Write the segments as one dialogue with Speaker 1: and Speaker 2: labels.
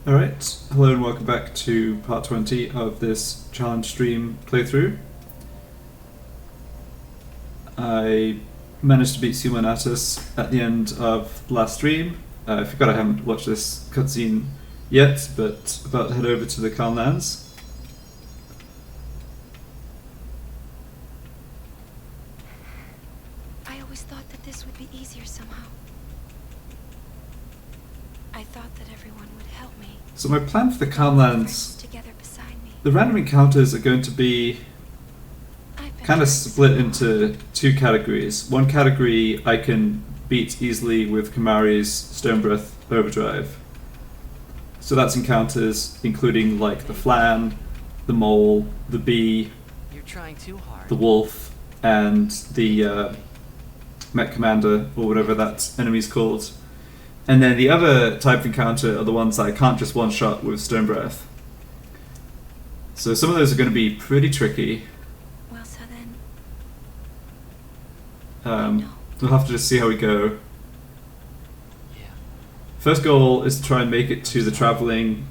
Speaker 1: Alright, hello and welcome back to part 20 of this challenge stream playthrough. I managed to beat Sumanatus at the end of last stream. I forgot I haven't watched this cutscene yet, but about to head over to the Calm Lands.
Speaker 2: I always thought that this would be easier somehow. I thought that everyone would help me.
Speaker 1: So my plan for the Calm Lands,
Speaker 2: Together beside me.
Speaker 1: the random encounters are going to be kind of split into two categories. One category I can beat easily with Kimahri's Stone Breath Overdrive. So that's encounters including like the Flan, the Mole, the Bee,
Speaker 3: You're trying too hard.
Speaker 1: the Wolf, and the Mech Commander, or whatever that enemy's called. And then the other type of encounter are the ones that I can't just one-shot with Stone Breath. So some of those are going to be pretty tricky.
Speaker 2: Well, so then.
Speaker 1: We'll have to just see how we go.
Speaker 3: Yeah.
Speaker 1: First goal is to try and make it to the traveling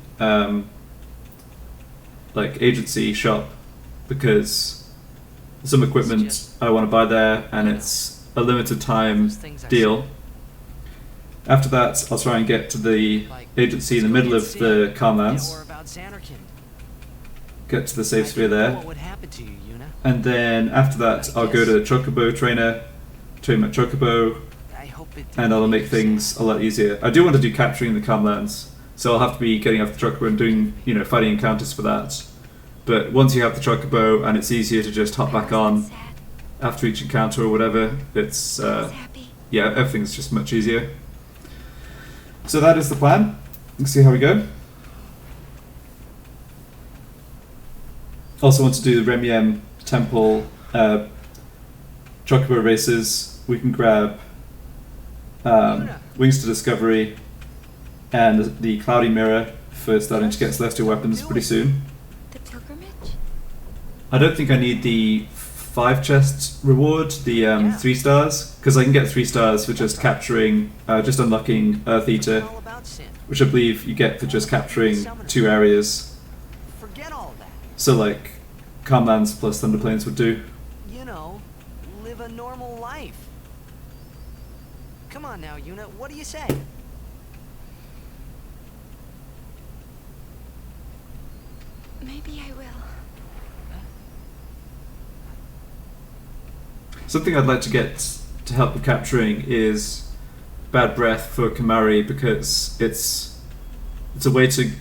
Speaker 1: like agency shop, because some equipment I want to buy there and it's a limited time deal. After that, I'll try and get to the agency in the middle of the Calm Lands, get to the safe sphere there, and then after that I'll go to the Chocobo trainer, train my Chocobo, and that'll make things a lot easier. I do want to do capturing the Calm Lands, so I'll have to be getting off the Chocobo and doing, fighting encounters for that. But once you have the Chocobo and it's easier to just hop back on after each encounter or whatever, it's yeah, everything's just much easier. So that is the plan. Let's see how we go. Also want to do the Remiem Temple Chocobo races. We can grab Wings to Discovery and the Cloudy Mirror for starting to get Celestial Weapons pretty soon.
Speaker 2: The pilgrimage?
Speaker 1: I don't think I need the 5 chests reward, the 3 stars, because I can get 3 stars for just capturing, just unlocking Earth Eater, which I believe you get for just capturing 2 areas.
Speaker 3: Forget all that.
Speaker 1: So like, Calm Lands plus Thunder Plains would do.
Speaker 3: Live a normal life. Come on now, Yuna, what do you say?
Speaker 2: Maybe I will.
Speaker 1: Something I'd like to get to help with capturing is Bad Breath for Kimahri, because it's a way to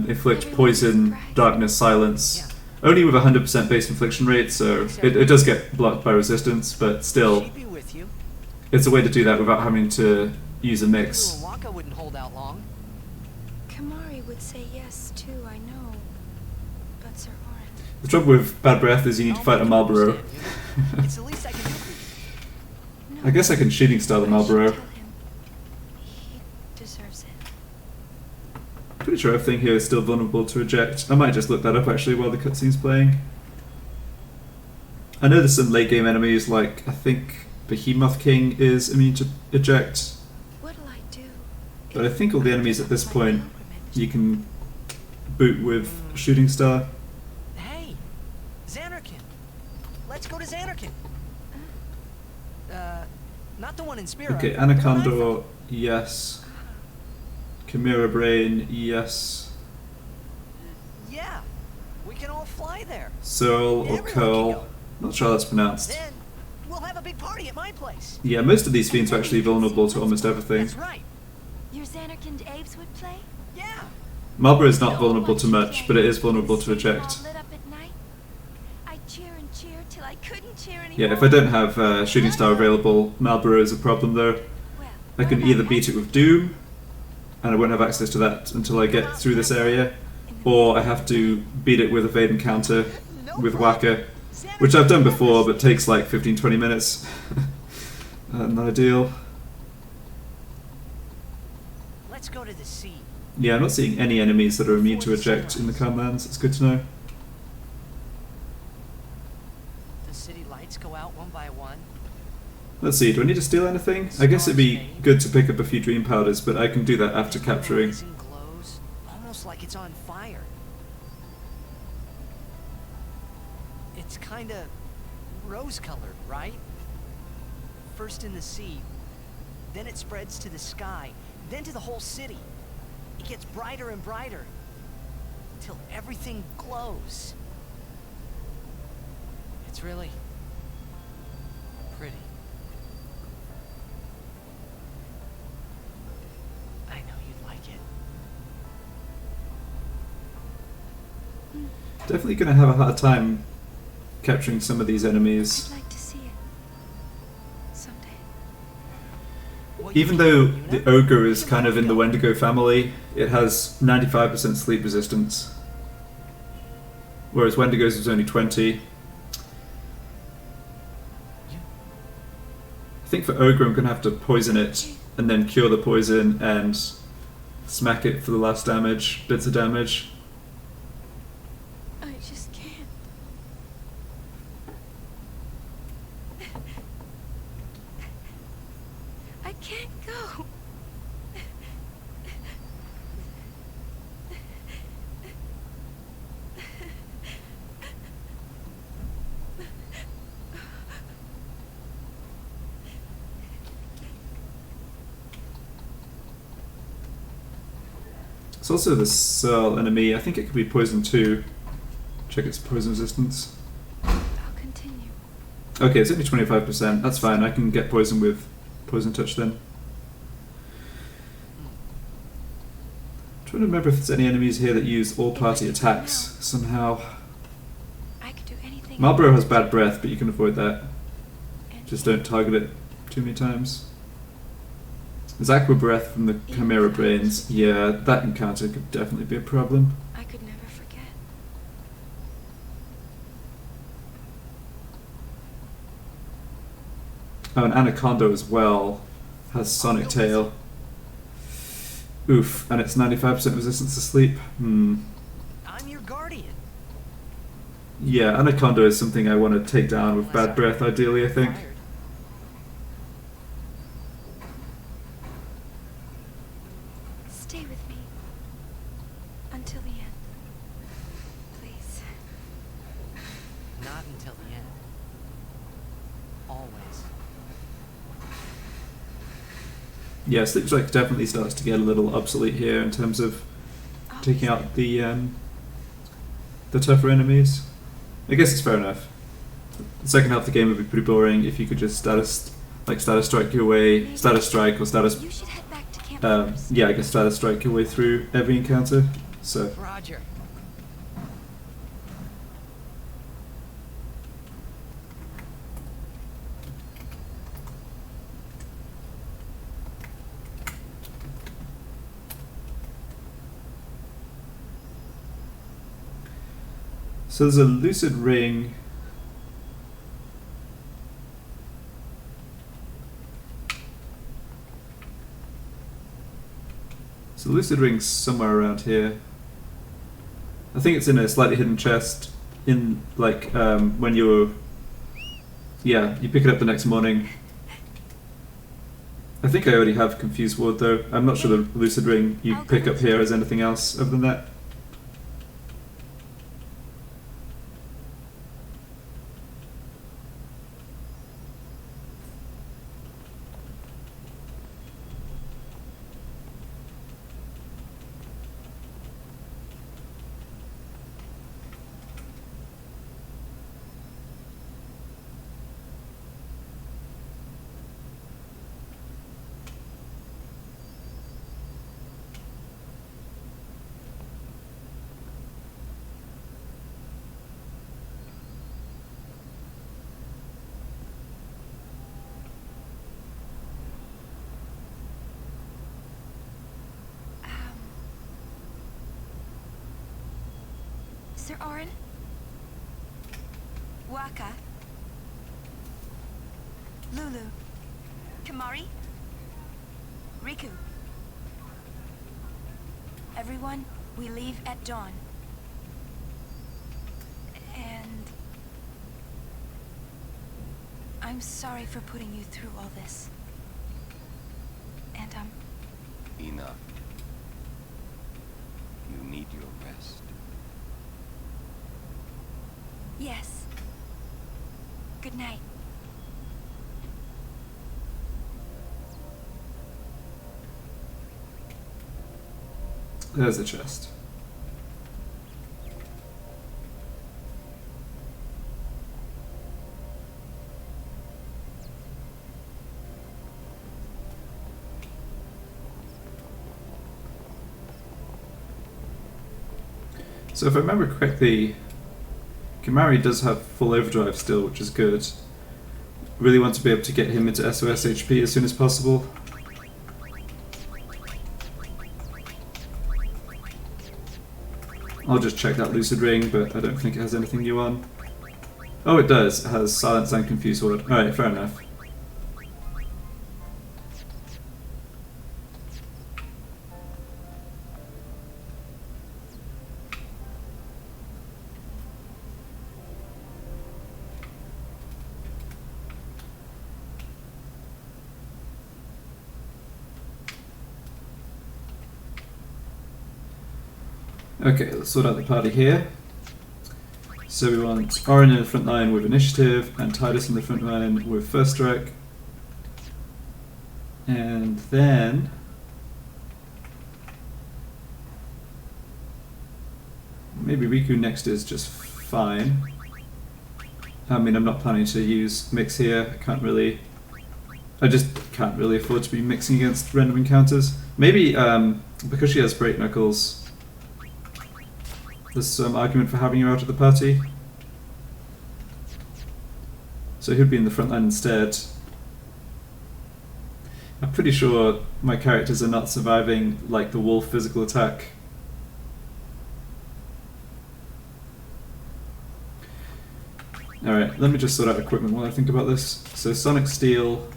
Speaker 1: inflict poison, darkness, silence, only with 100% base infliction rate, so it does get blocked by resistance, but still, it's a way to do that without having to use a mix.
Speaker 3: Waka wouldn't hold out long.
Speaker 2: Kimahri would say yes too, I know. But Sir Orin.
Speaker 1: The trouble with Bad Breath is you need to fight a Marlboro.
Speaker 3: It's the least I can do for you.
Speaker 2: No,
Speaker 1: I guess I can shooting star the
Speaker 2: I should
Speaker 1: Marlboro.
Speaker 2: tell him. He deserves it.
Speaker 1: Pretty sure everything here is still vulnerable to eject. I might just look that up actually while the cutscene's playing. I know there's some late game enemies, like I think Behemoth King is immune to eject,
Speaker 2: What'll I do?
Speaker 1: but I think all the enemies at this point you can boot with shooting star.
Speaker 3: Hey, Xanarkin. Let's go to Xanarkin. Not the one in Spira.
Speaker 1: Okay,
Speaker 3: the one I'm
Speaker 1: Anacondor, yes. Chimera Brain, yes.
Speaker 3: from. Yeah, we can all fly there.
Speaker 1: Searle or
Speaker 3: Everyone can
Speaker 1: Curl,
Speaker 3: go.
Speaker 1: not sure how that's pronounced.
Speaker 3: Then we'll have a big party at my place.
Speaker 1: Yeah, most of these fiends are actually vulnerable to almost everything.
Speaker 3: That's right.
Speaker 2: Your Xanarkin Aves would play?
Speaker 3: Yeah.
Speaker 1: Marlboro is not vulnerable to much, but it is vulnerable to
Speaker 2: All
Speaker 1: eject.
Speaker 2: lit up at night. I cheer and cheer till I couldn't cheer anymore.
Speaker 1: Yeah, if I don't have shooting star available, Marlboro is a problem though.
Speaker 2: Well,
Speaker 1: I can either beat it with Doom, and I won't have access to that until I get through this area, or I have to beat it with a Vaden counter with Waka, which I've done before but takes like 15-20 minutes. Not ideal.
Speaker 3: Let's go to the sea.
Speaker 1: Yeah, I'm not seeing any enemies that are immune to eject in the Calm Lands, it's good to know.
Speaker 3: The city lights go out one by one.
Speaker 1: Let's see, do I need to steal anything? I guess it'd be good to pick up a few dream powders, but I can do that after capturing.
Speaker 3: Glows. almost like it's on fire. It's kinda rose-colored, right? First in the sea, then it spreads to the sky, then to the whole city. It gets brighter and brighter, till everything glows. It's really pretty. I know you'd like it.
Speaker 1: Definitely going to have a hard time capturing some of these enemies.
Speaker 2: I'd like to see it someday.
Speaker 3: What
Speaker 1: Even
Speaker 3: you
Speaker 1: though
Speaker 3: think,
Speaker 1: the
Speaker 3: Yuna?
Speaker 1: ogre is kind of in the Wendigo family, it has 95% sleep resistance. Whereas Wendigo's is only 20. I think for ogre I'm going to have to poison it and then cure the poison and smack it for the last damage, bits of damage.
Speaker 2: I just can't. I can't go.
Speaker 1: It's also the Searle enemy. I think it could be poison too. Check its poison resistance.
Speaker 2: I'll continue.
Speaker 1: Okay, it's only 25%. That's fine. I can get poison with poison touch then. Trying to remember if there's any enemies here that use all party attacks somehow.
Speaker 2: I could do anything.
Speaker 1: Marlboro has bad breath, but you can avoid that.
Speaker 2: And
Speaker 1: Just don't target it too many times. There's aqua breath from the Chimera brains. Yeah, that encounter could definitely be a problem.
Speaker 2: I could never forget.
Speaker 1: Oh, and Anaconda as well has Sonic Tail. Oof, and it's 95% resistance to sleep.
Speaker 3: I'm your guardian.
Speaker 1: Yeah, Anaconda is something I want to take down with bad breath, ideally, I think.
Speaker 3: Fired.
Speaker 2: Stay with me until the end, please.
Speaker 3: Not until the end. Always.
Speaker 1: Yeah, Sleep Strike definitely starts to get a little obsolete here in terms of taking out the tougher enemies. I guess it's fair enough. The second half of the game would be pretty boring if you could just status strike your way, status strike or status.
Speaker 2: You should head back to camp first.
Speaker 1: Yeah, I guess status strike your way through every encounter. So
Speaker 3: Roger.
Speaker 1: So there's a lucid ring. So the lucid ring's somewhere around here. I think it's in a slightly hidden chest in like when you're you pick it up the next morning. I think I already have Confused Ward though. I'm not sure the lucid ring you pick up here has anything else other than that.
Speaker 2: Sir Orin? Waka? Lulu? Kamari? Riku? Everyone, we leave at dawn. And I'm sorry for putting you through all this. And
Speaker 4: Enough. You
Speaker 2: Yes. Good night.
Speaker 1: There's the chest. So if I remember correctly, Kimari does have full overdrive still, which is good. Really want to be able to get him into SOS HP as soon as possible. I'll just check that Lucid Ring, but I don't think it has anything new on. Oh, it does. It has Silence and Confuse Word. Alright, fair enough. Okay, let's sort out the party here. So we want Orin in the front line with initiative, and Titus in the front line with first strike. And then maybe Riku next is just fine. I mean, I'm not planning to use mix here. I just can't really afford to be mixing against random encounters. Maybe because she has Break Knuckles, there's some argument for having her out of the party. So he'd be in the front line instead. I'm pretty sure my characters are not surviving like the wolf physical attack. Alright, let me just sort out equipment while I think about this. So Sonic Steel.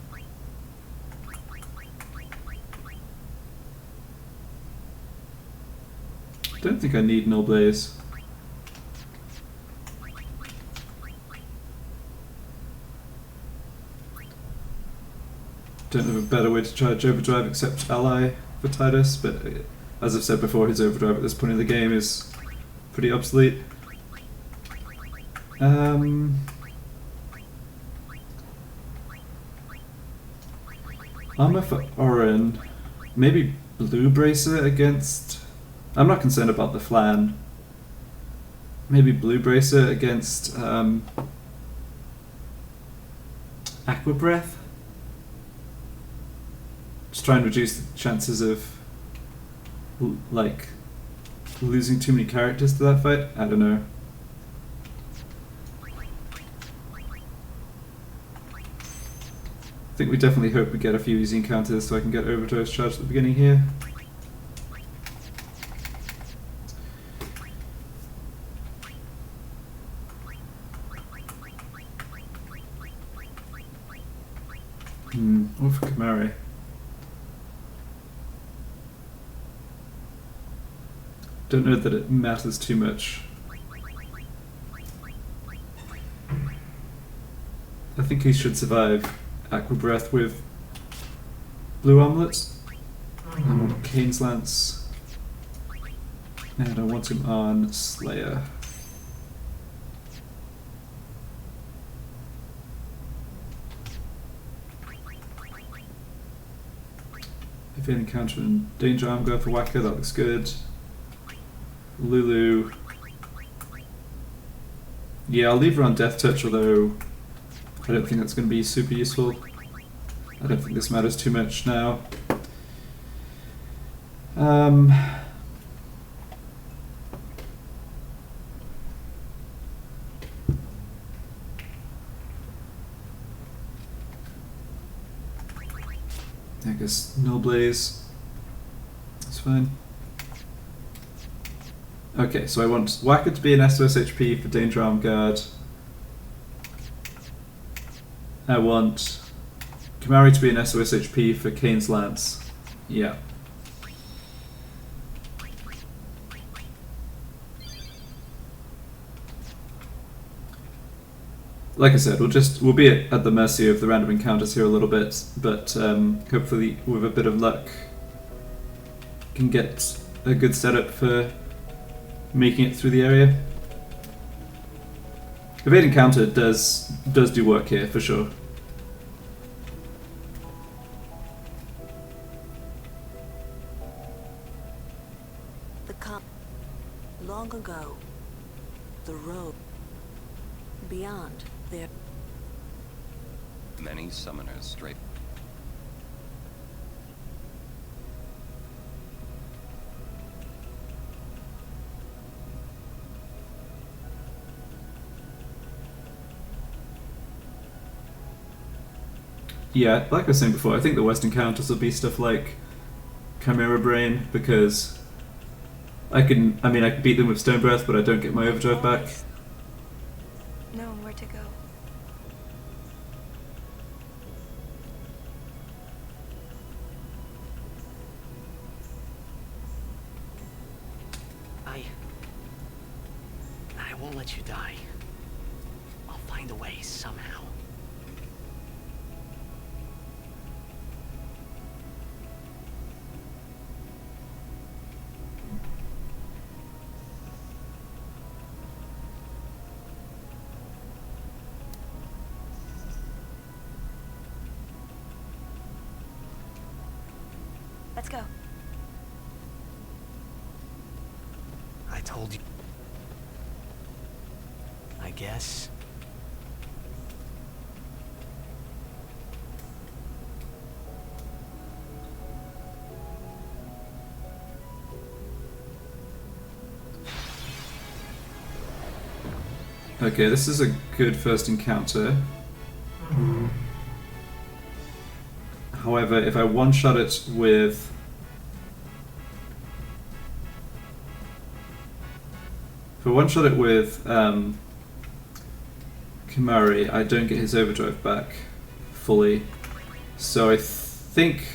Speaker 1: Don't think I need Null Blaze. Don't have a better way to charge Overdrive except Ally for Titus, but as I've said before, his Overdrive at this point in the game is pretty obsolete. Armor for Orin. Maybe Blue Bracer against... I'm not concerned about the Flan. Maybe Blue Bracer against Aqua Breath? Just try and reduce the chances of like losing too many characters to that fight? I don't know. I think we definitely hope we get a few easy encounters so I can get Overdose charged at the beginning here. What for Kimari? Don't know that it matters too much. I think he should survive Aqua Breath with Blue Armlets. I want Kane's Lance. And I want him on Slayer. If you encounter in danger, I'm going for Whacker, that looks good. Lulu. Yeah, I'll leave her on Death Touch, although I don't think that's going to be super useful. I don't think this matters too much now. I guess no Blaze. That's fine. Okay, so I want Whacker to be an SOS HP for Danger Arm Guard. I want Kimari to be an SOS HP for Kane's Lance. Yeah. Like I said, we'll be at the mercy of the random encounters here a little bit, but hopefully with a bit of luck can get a good setup for making it through the area. Evade encounter does do work here for sure.
Speaker 4: Long ago, the road beyond there.
Speaker 5: Many summoners straight.
Speaker 1: Yeah, like I was saying before, I think the West encounters will be stuff like Chimera Brain, because I can beat them with Stone Breath, but I don't get my overdrive back.
Speaker 2: Knowing where to go.
Speaker 3: I won't let you die. I'll find a way somehow.
Speaker 2: Let's go.
Speaker 3: I told you. I guess.
Speaker 1: Okay, this is a good first encounter. However, if I one-shot it with... If I one-shot it with Kimari, I don't get his overdrive back fully. So I think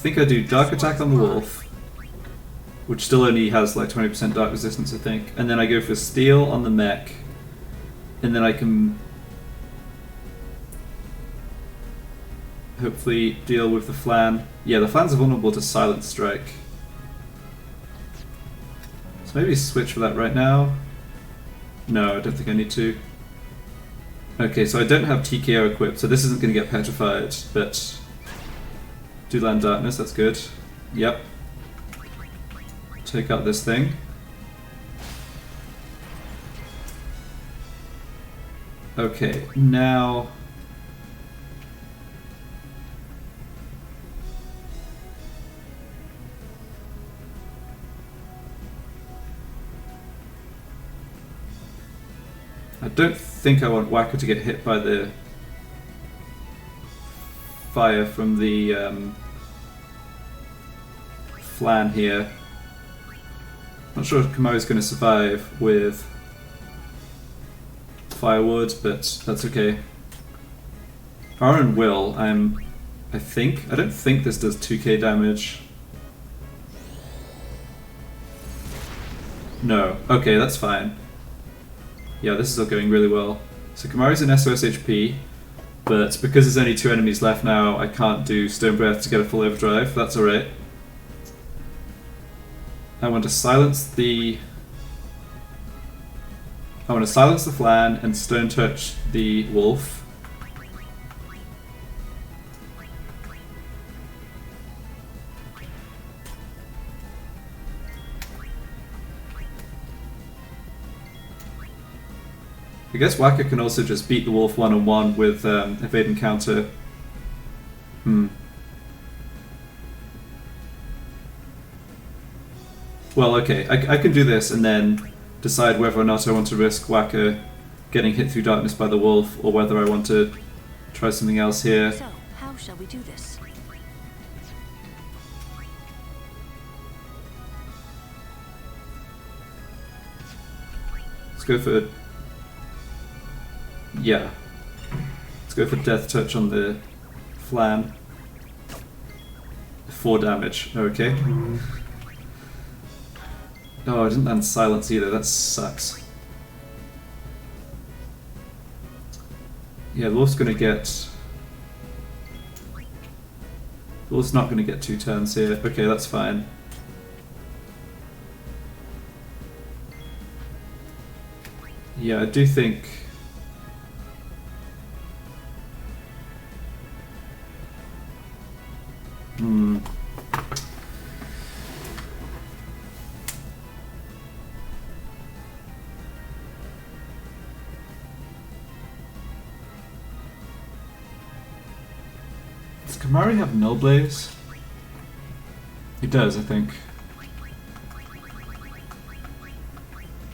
Speaker 1: I do Dark Attack on the Wolf, which still only has like 20% Dark Resistance, I think. And then I go for Steel on the mech, and then I can hopefully deal with the Flan. Yeah, the Flans are vulnerable to Silent Strike. So maybe switch for that right now. No, I don't think I need to. Okay, so I don't have TKO equipped, so this isn't going to get petrified, but do land Darkness, that's good. Yep. Take out this thing. Okay, now... I don't think I want Whacker to get hit by the fire from the Flan here. Not sure if Kamari's going to survive with Firewood, but that's okay. Aaron will. I don't think this does 2k damage. No. Okay, that's fine. Yeah, this is all going really well. So Kamari's in SOS HP, but because there's only 2 enemies left now, I can't do Stone Breath to get a full overdrive. That's alright. I want to silence the Flan and Stone Touch the Wolf. I guess Whacker can also just beat the Wolf one-on-one with Evade and Counter. Well, okay, I can do this and then decide whether or not I want to risk Whacker getting hit through darkness by the Wolf, or whether I want to try something else here.
Speaker 4: So, how shall we do this?
Speaker 1: Let's go for... Yeah. Let's go for Death Touch on the Flan. 4 damage, okay. Oh, I didn't land Silence either, that sucks. Yeah, the Wolf's gonna get... The Wolf's not gonna get 2 turns here. Okay, that's fine. Yeah, I do think... Does Kamari have Null Blaze? He does, I think.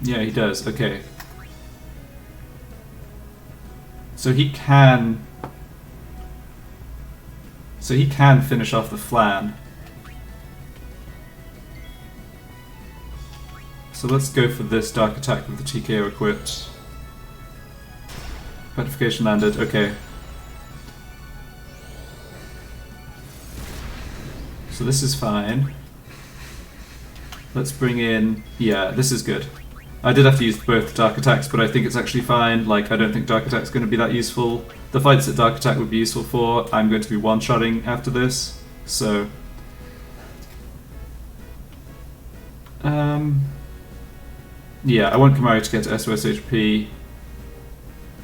Speaker 1: Yeah, he does. Okay. So he can... So he can finish off the Flan. So let's go for this Dark Attack with the TKO equipped. Petrification landed, okay. So this is fine. Let's bring in... Yeah, this is good. I did have to use both Dark Attacks, but I think it's actually fine. Like, I don't think Dark Attack's going to be that useful. The fights that Dark Attack would be useful for, I'm going to be one-shotting after this, so... Yeah, I want Kamari to get to SOS HP.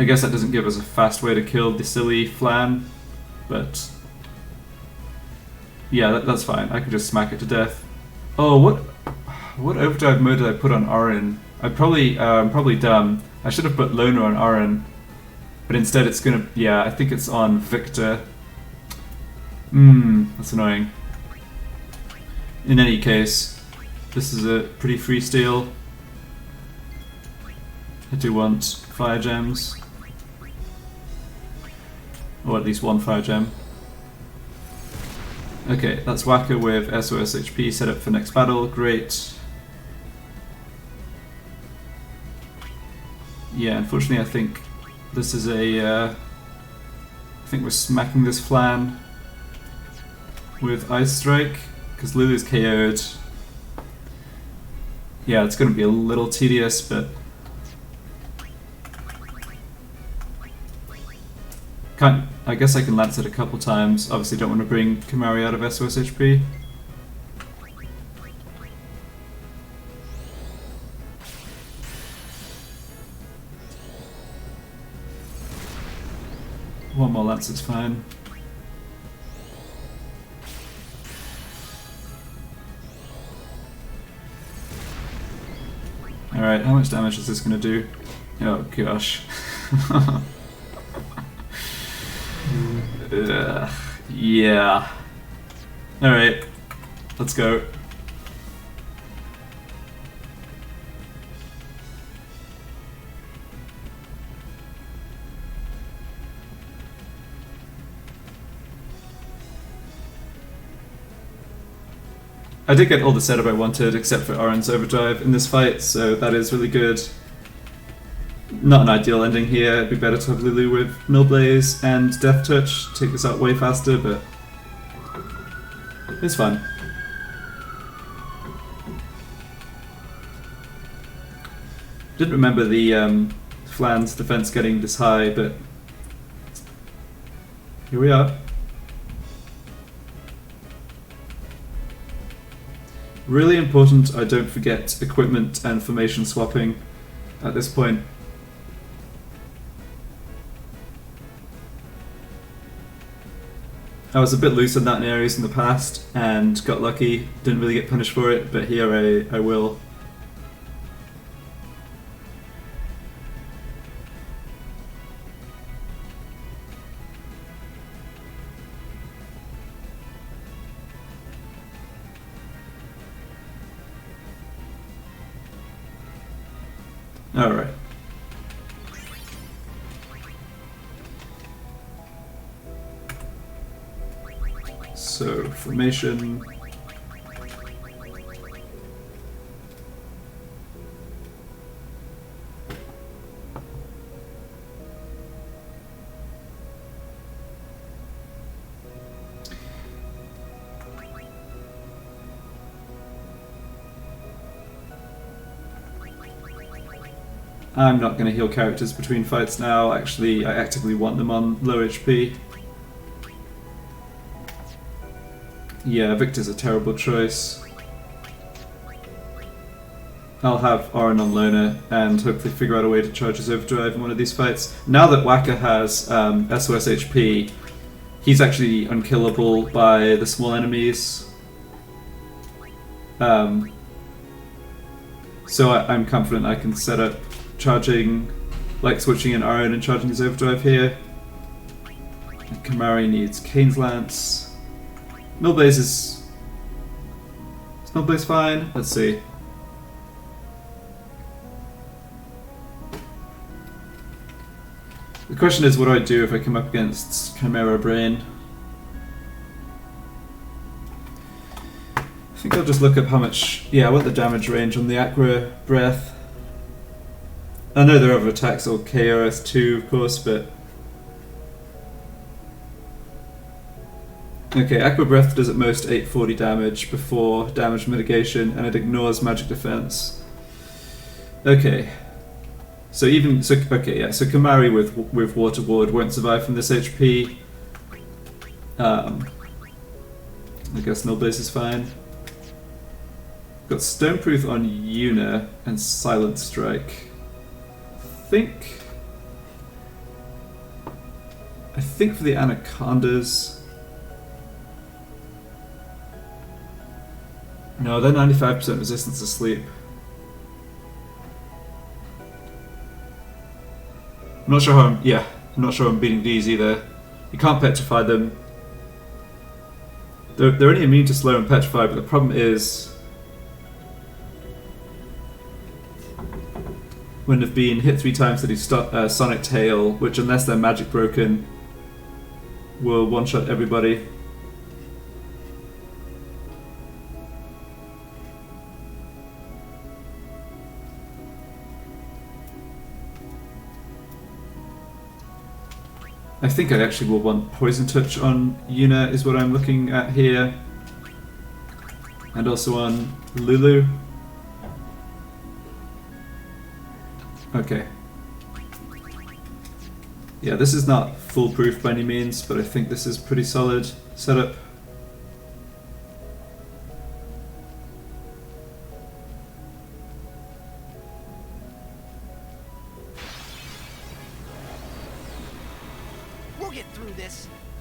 Speaker 1: I guess that doesn't give us a fast way to kill the silly Flan, but... Yeah, that's fine. I can just smack it to death. Oh, what overdrive mode did I put on Orin? I'm probably dumb. I should have put Loner on Orin, but instead it's gonna... Yeah, I think it's on Victor. That's annoying. In any case, this is a pretty free steal. I do want fire gems. Or at least one fire gem. Okay, that's Waka with SOS HP set up for next battle, great. Yeah, unfortunately I think this is a... I think we're smacking this Flan with Ice Strike, because Lulu's KO'd. Yeah, it's going to be a little tedious, but... I guess I can lance it a couple times. Obviously don't want to bring Kamari out of SOS HP. One more lance is fine. Alright, how much damage is this going to do? Oh gosh. Yeah. Alright, let's go. I did get all the setup I wanted except for Orin's overdrive in this fight, so that is really good. Not an ideal ending here. It'd be better to have Lulu with Null Blaze and Death Touch, take this out way faster, but it's fine. Didn't remember the Flan's defense getting this high, but here we are. Really important I don't forget equipment and formation swapping at this point. I was a bit loose on that in areas in the past and got lucky, didn't really get punished for it, but here I will. Alright. So, formation. I'm not going to heal characters between fights now, actually I actively want them on low HP. Yeah, Victor's a terrible choice. I'll have Orin on loner and hopefully figure out a way to charge his overdrive in one of these fights. Now that Waka has SOS HP, he's actually unkillable by the small enemies. So I'm confident I can set up charging, like switching in Orin and charging his overdrive here. And Kamari needs Kane's Lance. Millblaze is Millblaze fine? Let's see. The question is, what do I do if I come up against Chimera Brain? I think I'll just look up how much... Yeah, I want the damage range on the Aqua Breath. I know there are other attacks, or KRS2 of course, but... Okay, Aqua Breath does at most 840 damage before damage mitigation, and it ignores magic defense. Okay. So Kamari with Water Ward won't survive from this HP. I guess Millblaze is fine. Got Stoneproof on Yuna and Silent Strike. I think for the Anacondas. No, they're 95% resistance to sleep. I'm not sure how I'm beating these either. You can't petrify them. They're only immune to slow and petrify, but the problem is when they've been hit 3 times, they do Sonic Tail, which unless they're magic broken, will one-shot everybody. I think I actually will want Poison Touch on Yuna is what I'm looking at here. And also on Lulu. Okay. Yeah, this is not foolproof by any means, but I think this is pretty solid setup.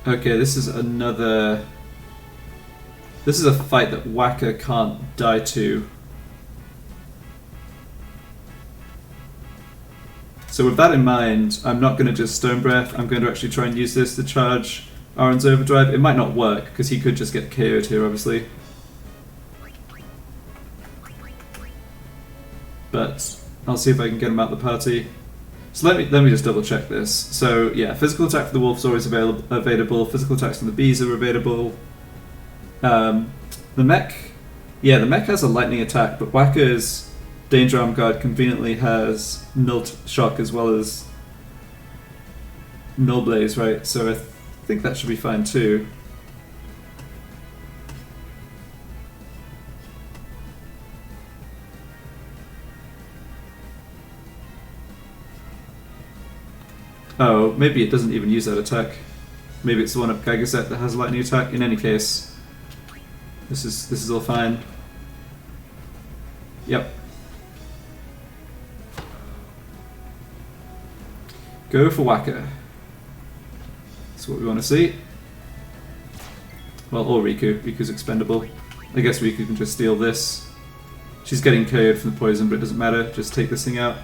Speaker 1: Okay, this is another... This is a fight that Waka can't die to. So with that in mind, I'm not going to just Stone Breath, I'm going to actually try and use this to charge Aaron's Overdrive. It might not work, because he could just get KO'd here, obviously. But I'll see if I can get him out of the party. So let me just double check this. So yeah, physical attack for the wolf's always available. Physical attacks from the bees are available. The mech, yeah, the mech has a lightning attack, but Waka's Danger Arm Guard conveniently has Null Shock as well as Null Blaze, right? So I think that should be fine too. Oh, maybe it doesn't even use that attack. Maybe it's the one up Gagaset that has a lightning attack. In any case, this is all fine. Yep. Go for Waka. That's what we want to see. Well, or Riku. Riku's expendable. I guess Riku can just steal this. She's getting KO'd from the poison, but it doesn't matter. Just take this thing out.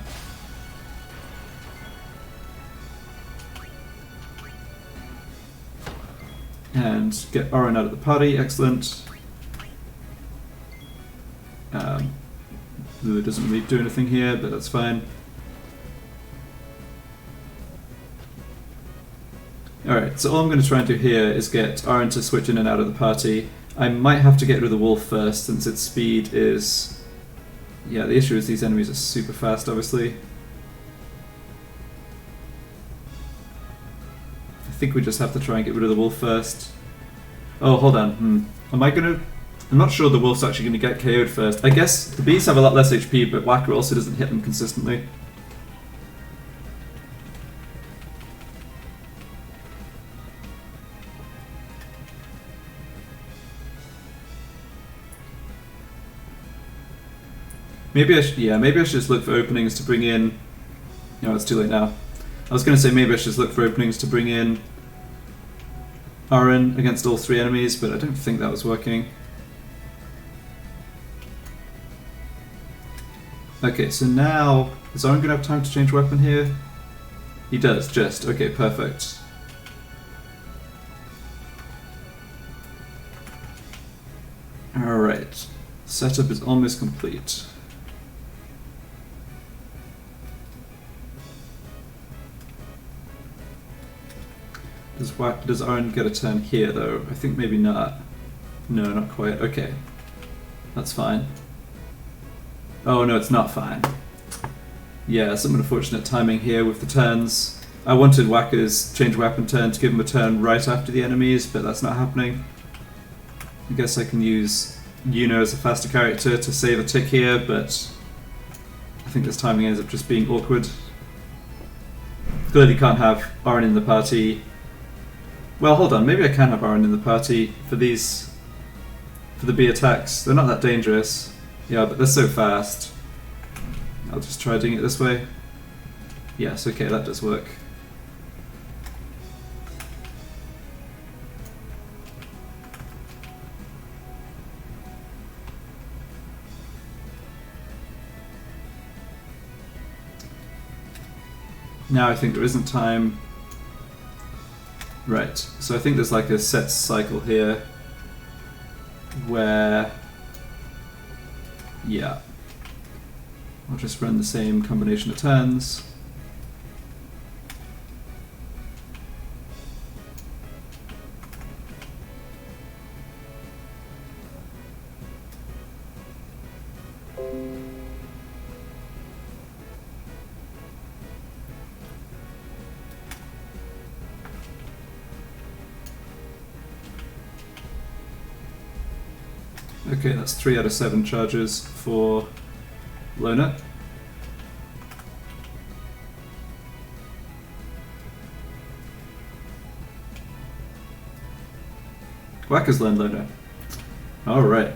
Speaker 1: And get Orin out of the party, excellent. Lulu doesn't really do anything here, but that's fine. Alright, so all I'm going to try and do here is get Orin to switch in and out of the party. I might have to get rid of the wolf first, since its speed is... Yeah, the issue is these enemies are super fast, obviously. I think we just have to try and get rid of the wolf first. Oh, hold on. Am I gonna... I'm not sure the wolf's actually gonna get KO'd first. I guess the bees have a lot less HP, but Waka also doesn't hit them consistently. Maybe maybe I should just look for openings to bring in. No, it's too late now. I was going to say maybe I should just look for openings to bring in Aaron against all 3 enemies, but I don't think that was working. Okay, so now is Aaron going to have time to change weapon here? He does, just. Okay, perfect. Alright. Setup is almost complete. Does Aaron get a turn here though? I think maybe not. No, not quite. Okay. That's fine. Oh no, it's not fine. Yeah, some unfortunate timing here with the turns. I wanted Wacker's change weapon turn to give him a turn right after the enemies, but that's not happening. I guess I can use Yuna as a faster character to save a tick here, but I think this timing ends up just being awkward. Clearly can't have Aaron in the party. Well, hold on, maybe I can have Aaron in the party for the B attacks. They're not that dangerous. Yeah, but they're so fast. I'll just try doing it this way. Yes, okay, that does work. Now I think there isn't time. Right, so I think there's like a set cycle here where, yeah, I'll just run the same combination of turns. Okay, that's 3 out of 7 charges for Lona. Wacker's learned Lona. Alright.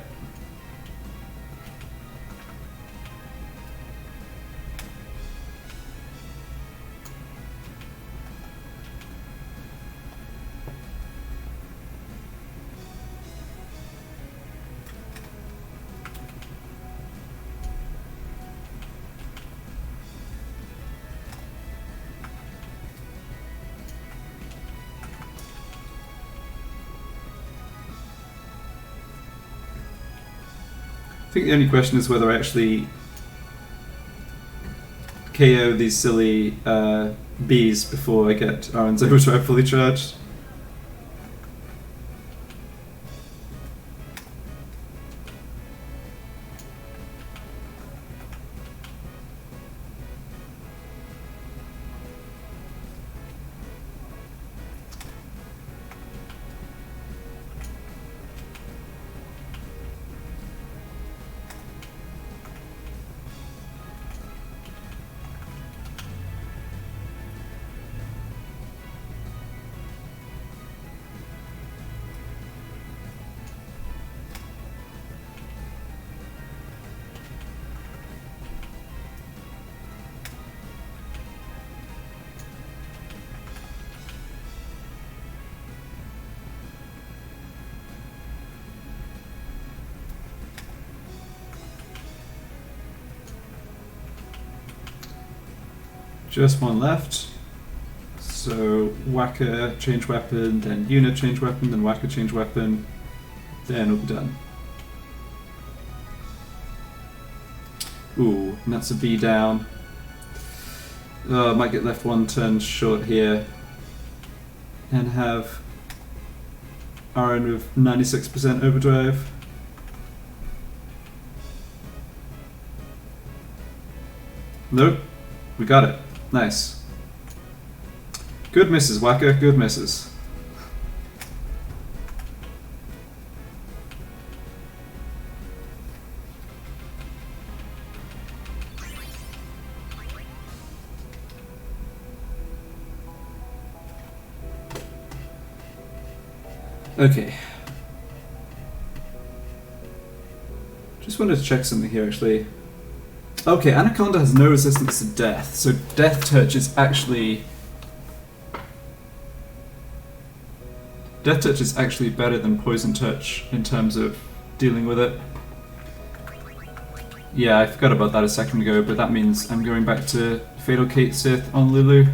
Speaker 1: I think the only question is whether I actually KO these silly bees before I get Aaron's overdrive fully charged. Just one left. So Wacker change weapon, then Yuna change weapon, then Wacker change weapon, then we'll be done. Ooh, and that's a B down. I might get left one turn short here and have Aaron with 96% overdrive. Nope, we got it. Nice. Good misses, Wacker, good misses. Okay. Just wanted to check something here actually. Okay, Anaconda has no resistance to death, so death touch is actually... Death touch is actually better than poison touch in terms of dealing with it. Yeah, I forgot about that a second ago, but that means I'm going back to Fatal Kate Sith on Lulu.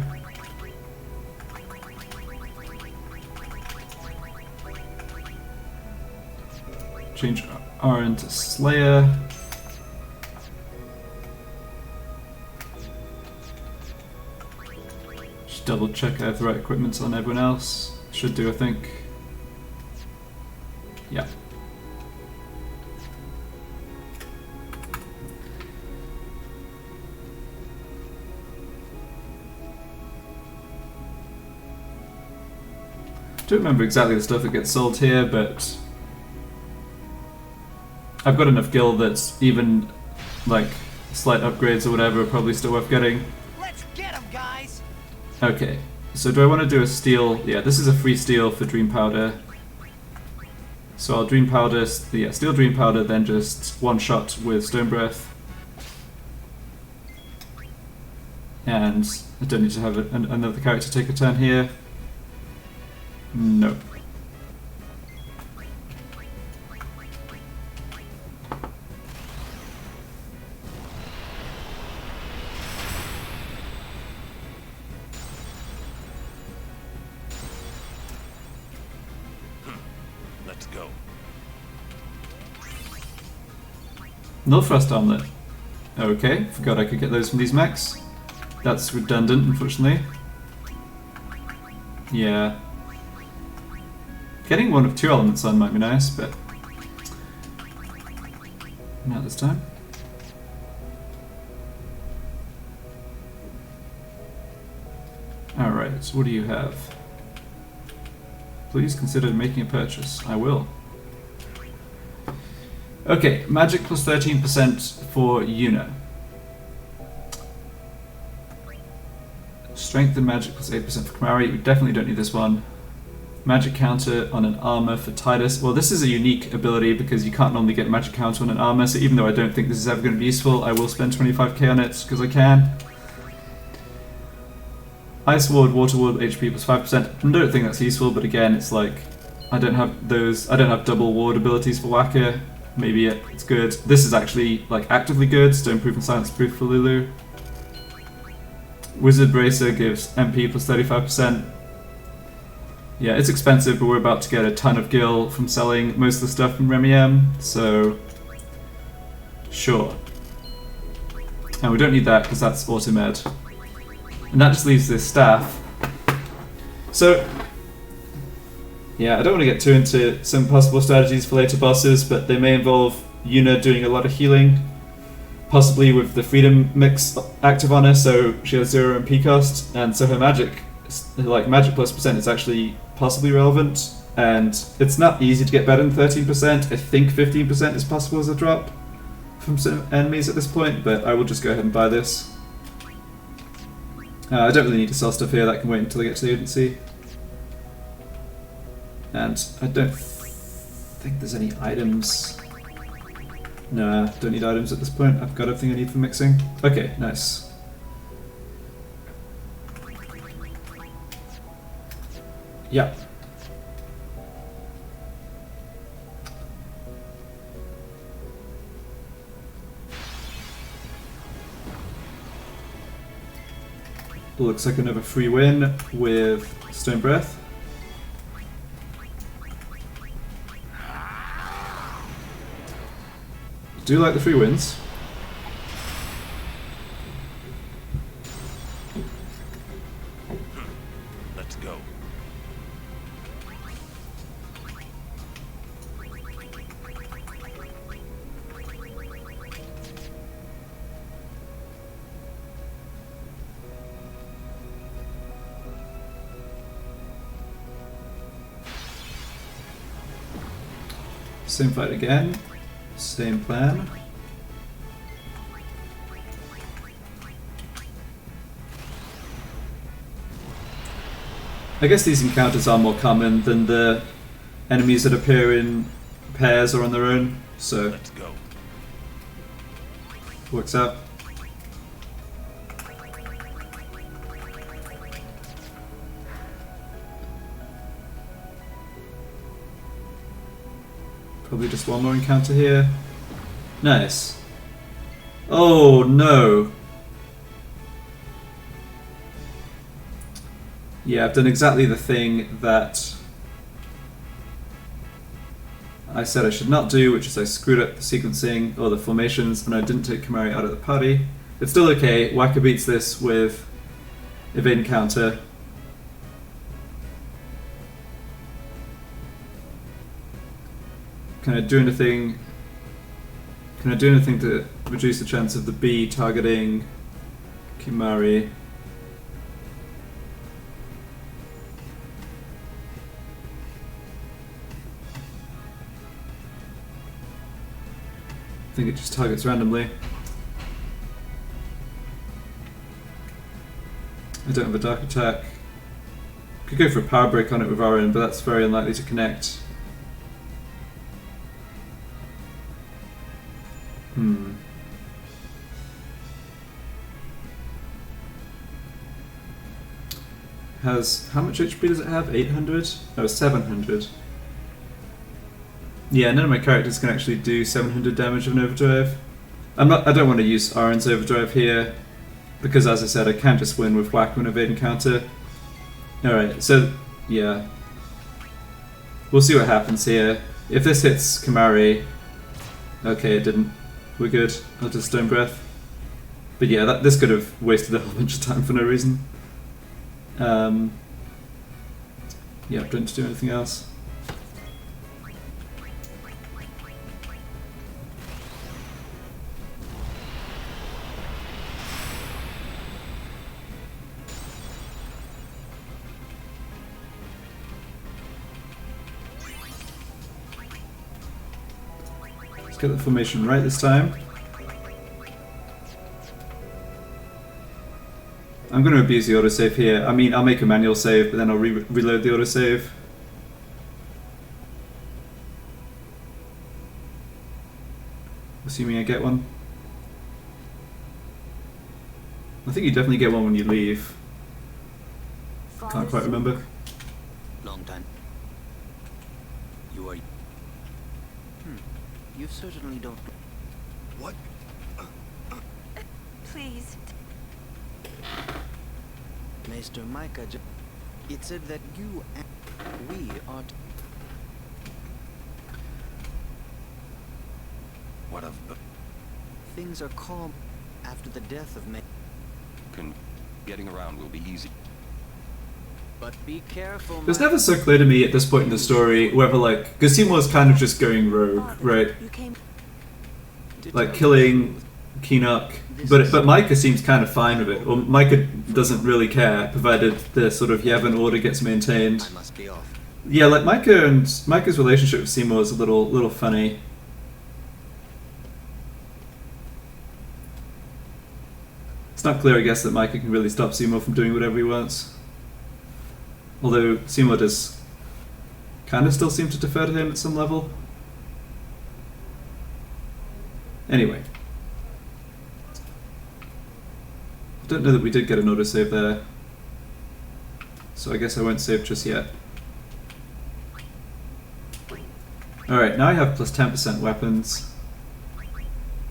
Speaker 1: Change Aaron to Slayer. Just double check I have the right equipment on everyone else. Should do, I think. Yeah. Don't remember exactly the stuff that gets sold here, but I've got enough gil that even like slight upgrades or whatever are probably still worth getting.
Speaker 3: Let's get 'em, guys.
Speaker 1: Okay, so do I want to do a steal? Yeah, this is a free steal for Dream Powder. So I'll Dream Powder, yeah, steal Dream Powder, then just one shot with Stone Breath. And I don't need to have another character take a turn here. No.
Speaker 5: Let's go.
Speaker 1: Null Thrust Armlet. Okay, forgot I could get those from these mechs. That's redundant, unfortunately. Yeah. Getting one of two elements on might be nice, but not this time. Alright, so what do you have? Please consider making a purchase. I will. Okay, magic plus 13% for Yuna. Strength and magic plus 8% for Kamari. We definitely don't need this one. Magic counter on an armor for Titus. Well, this is a unique ability because you can't normally get magic counter on an armor, so even though I don't think this is ever going to be useful, I will spend 25k on it because I can. Ice Ward, Water Ward, HP plus 5%. I don't think that's useful, but again, it's like I don't have double ward abilities for Waka. Maybe it's good. This is actually like actively good. Stoneproof and Silence Proof for Lulu. Wizard Bracer gives MP plus 35%. Yeah, it's expensive, but we're about to get a ton of gil from selling most of the stuff from Remiem, so sure. And we don't need that because that's Automed. And that just leaves this staff. So, yeah, I don't want to get too into some possible strategies for later bosses, but they may involve Yuna doing a lot of healing, possibly with the Freedom mix active on her, so she has 0 MP cost, and so her magic, like magic plus percent, is actually possibly relevant, and it's not easy to get better than 13%. I think 15% is possible as a drop from some enemies at this point, but I will just go ahead and buy this. I don't really need to sell stuff here, that can wait until I get to the agency. And I don't think there's any items. Nah, don't need items at this point. I've got everything I need for mixing. Okay, nice. Yeah. Looks like another free win with Stone Breath. Do like the free wins.
Speaker 5: Let's go.
Speaker 1: Same fight again. Same plan. I guess these encounters are more common than the enemies that appear in pairs or on their own, so
Speaker 5: Let's go.
Speaker 1: works out. Probably just one more encounter here. Nice. Oh no! Yeah, I've done exactly the thing that I said I should not do, which is I screwed up the sequencing or the formations and I didn't take Kamari out of the party. It's still okay. Waka beats this with evade encounter. Can I do anything? Can I do anything to reduce the chance of the bee targeting Kimari? I think it just targets randomly. I don't have a dark attack. Could go for a power break on it with Orin, but that's very unlikely to connect. How much HP does it have? 800? Oh, 700. Yeah, none of my characters can actually do 700 damage of an overdrive. I don't want to use Orin's overdrive here, because as I said, I can't just win with whack and evade encounter. Alright, so yeah. We'll see what happens here. If this hits Kamari, okay, it didn't. We're good. I'll just Stone Breath. But yeah, this could have wasted a whole bunch of time for no reason. Yeah, don't do anything else. Let's get the formation right this time. I'm going to abuse the autosave here. I mean, I'll make a manual save, but then I'll reload the autosave. Assuming I get one. I think you definitely get one when you leave. Can't quite remember.
Speaker 6: Long time. You are... You certainly don't... What?
Speaker 2: Please.
Speaker 6: Maester Micah, it said that you and we are...
Speaker 5: What of...
Speaker 6: Things are calm after the death of May.
Speaker 5: Getting around will be easy.
Speaker 6: But be careful,
Speaker 1: It's never so clear to me at this point in the story whether, like, because Seymour's kind of just going rogue, right? Like killing Keenock, but Micah seems kind of fine with it. Or Micah doesn't really care, provided the sort of Yevon order gets maintained.
Speaker 6: I must be off.
Speaker 1: Yeah, like Micah's relationship with Seymour is a little funny. It's not clear, I guess, that Micah can really stop Seymour from doing whatever he wants. Although Seymour does kind of still seem to defer to him at some level. Anyway. I don't know that we did get an autosave there. So I guess I won't save just yet. Alright, now I have plus 10% weapons.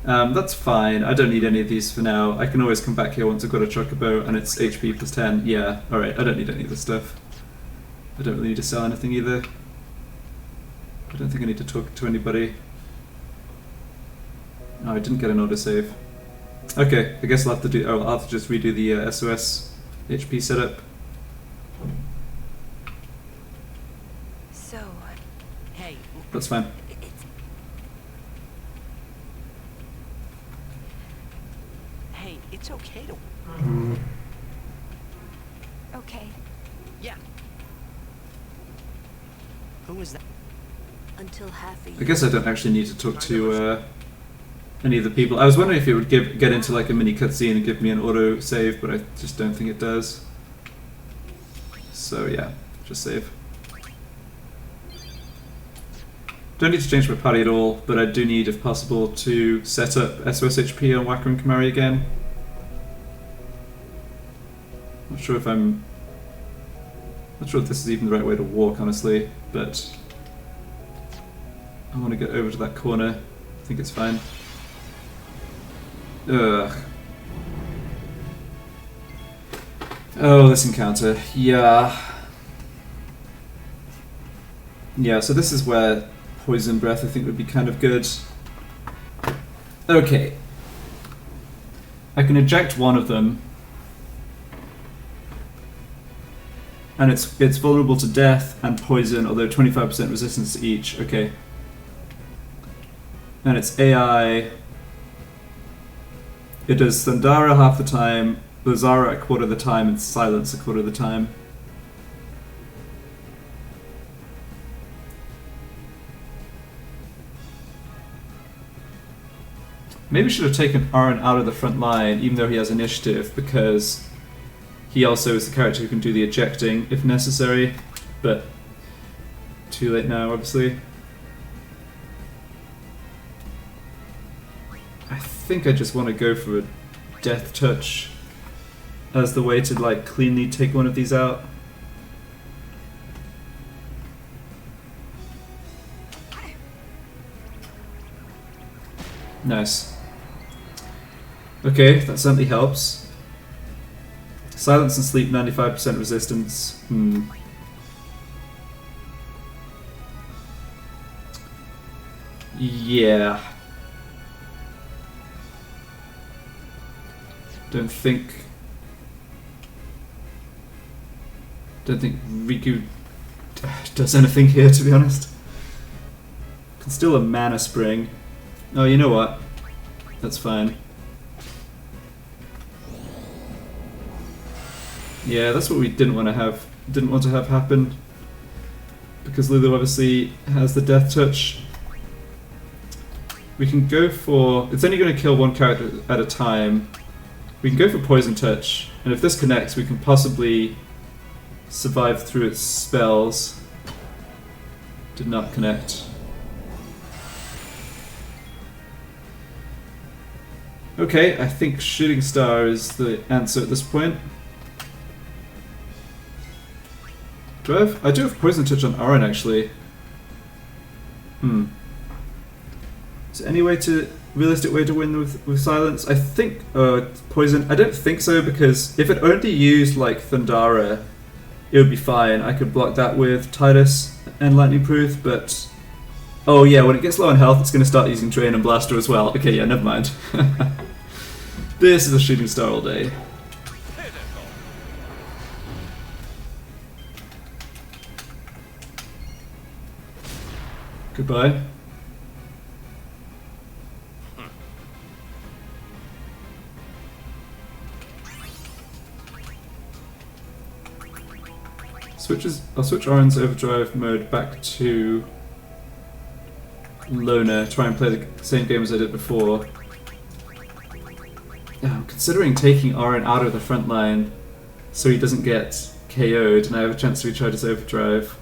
Speaker 1: That's fine, I don't need any of these for now. I can always come back here once I've got a Chocobo and it's HP plus 10. Yeah, alright, I don't need any of this stuff. I don't really need to sell anything either. I don't think I need to talk to anybody. No, I didn't get an autosave. Okay, I guess I'll have to do. Oh, I'll have to just redo the SOS HP setup.
Speaker 2: So,
Speaker 3: Hey,
Speaker 1: That's fine.
Speaker 3: hey, it's okay to...
Speaker 2: okay.
Speaker 3: Yeah. Who was that?
Speaker 4: Until half a year.
Speaker 1: I guess I don't actually need to talk to any of the people. I was wondering if it would get into like a mini cutscene and give me an auto save, but I just don't think it does. So yeah, just save. Don't need to change my party at all, but I do need, if possible, to set up SOS HP on Waka and Kamari again. Not sure if this is even the right way to walk, honestly, but I want to get over to that corner. I think it's fine. Ugh. Oh, this encounter. Yeah. Yeah, so this is where Poison Breath I think would be kind of good. Okay. I can eject one of them. And it's vulnerable to death and poison, although 25% resistance to each. Okay. And it's AI. It does Thundara half the time, Lazara a quarter of the time, and Silence a quarter of the time. Maybe should have taken Aaron out of the front line, even though he has initiative, because he also is the character who can do the ejecting if necessary, but too late now, obviously. I think I just want to go for a Death Touch as the way to like cleanly take one of these out. Nice. Okay, that certainly helps. Silence and Sleep, 95% resistance. Yeah. Don't think Riku does anything here, to be honest. Can steal a Mana Spring. Oh, you know what? That's fine. Yeah, that's what we didn't want to have happen. Because Lulu obviously has the Death Touch. We can go for... It's only going to kill one character at a time. We can go for Poison Touch, and if this connects, we can possibly survive through its spells. Did not connect. Okay, I think Shooting Star is the answer at this point. I do have Poison Touch on Aaron, actually. Is there any realistic way to win with Silence? I think Poison. I don't think so, because if it only used like Thundara, it would be fine. I could block that with Tidus and Lightning Proof, but oh yeah, when it gets low on health, it's going to start using Drain and Blaster as well. Okay, yeah, never mind. This is a Shooting Star all day. Goodbye. I'll switch Oran's Overdrive mode back to Loner, try and play the same game as I did before. I'm considering taking Oran out of the front line so he doesn't get KO'd and I have a chance to recharge his Overdrive.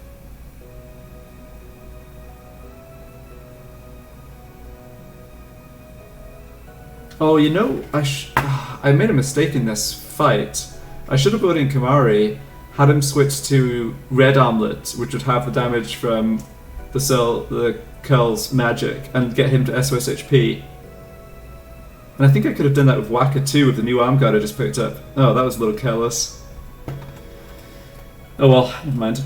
Speaker 1: Oh, you know, I made a mistake in this fight. I should have brought in Kamari, had him switch to Red Armlet, which would have the damage from the Curl's magic, and get him to SOS HP. And I think I could have done that with Waka too, with the new arm guard I just picked up. Oh, that was a little careless. Oh well, never mind.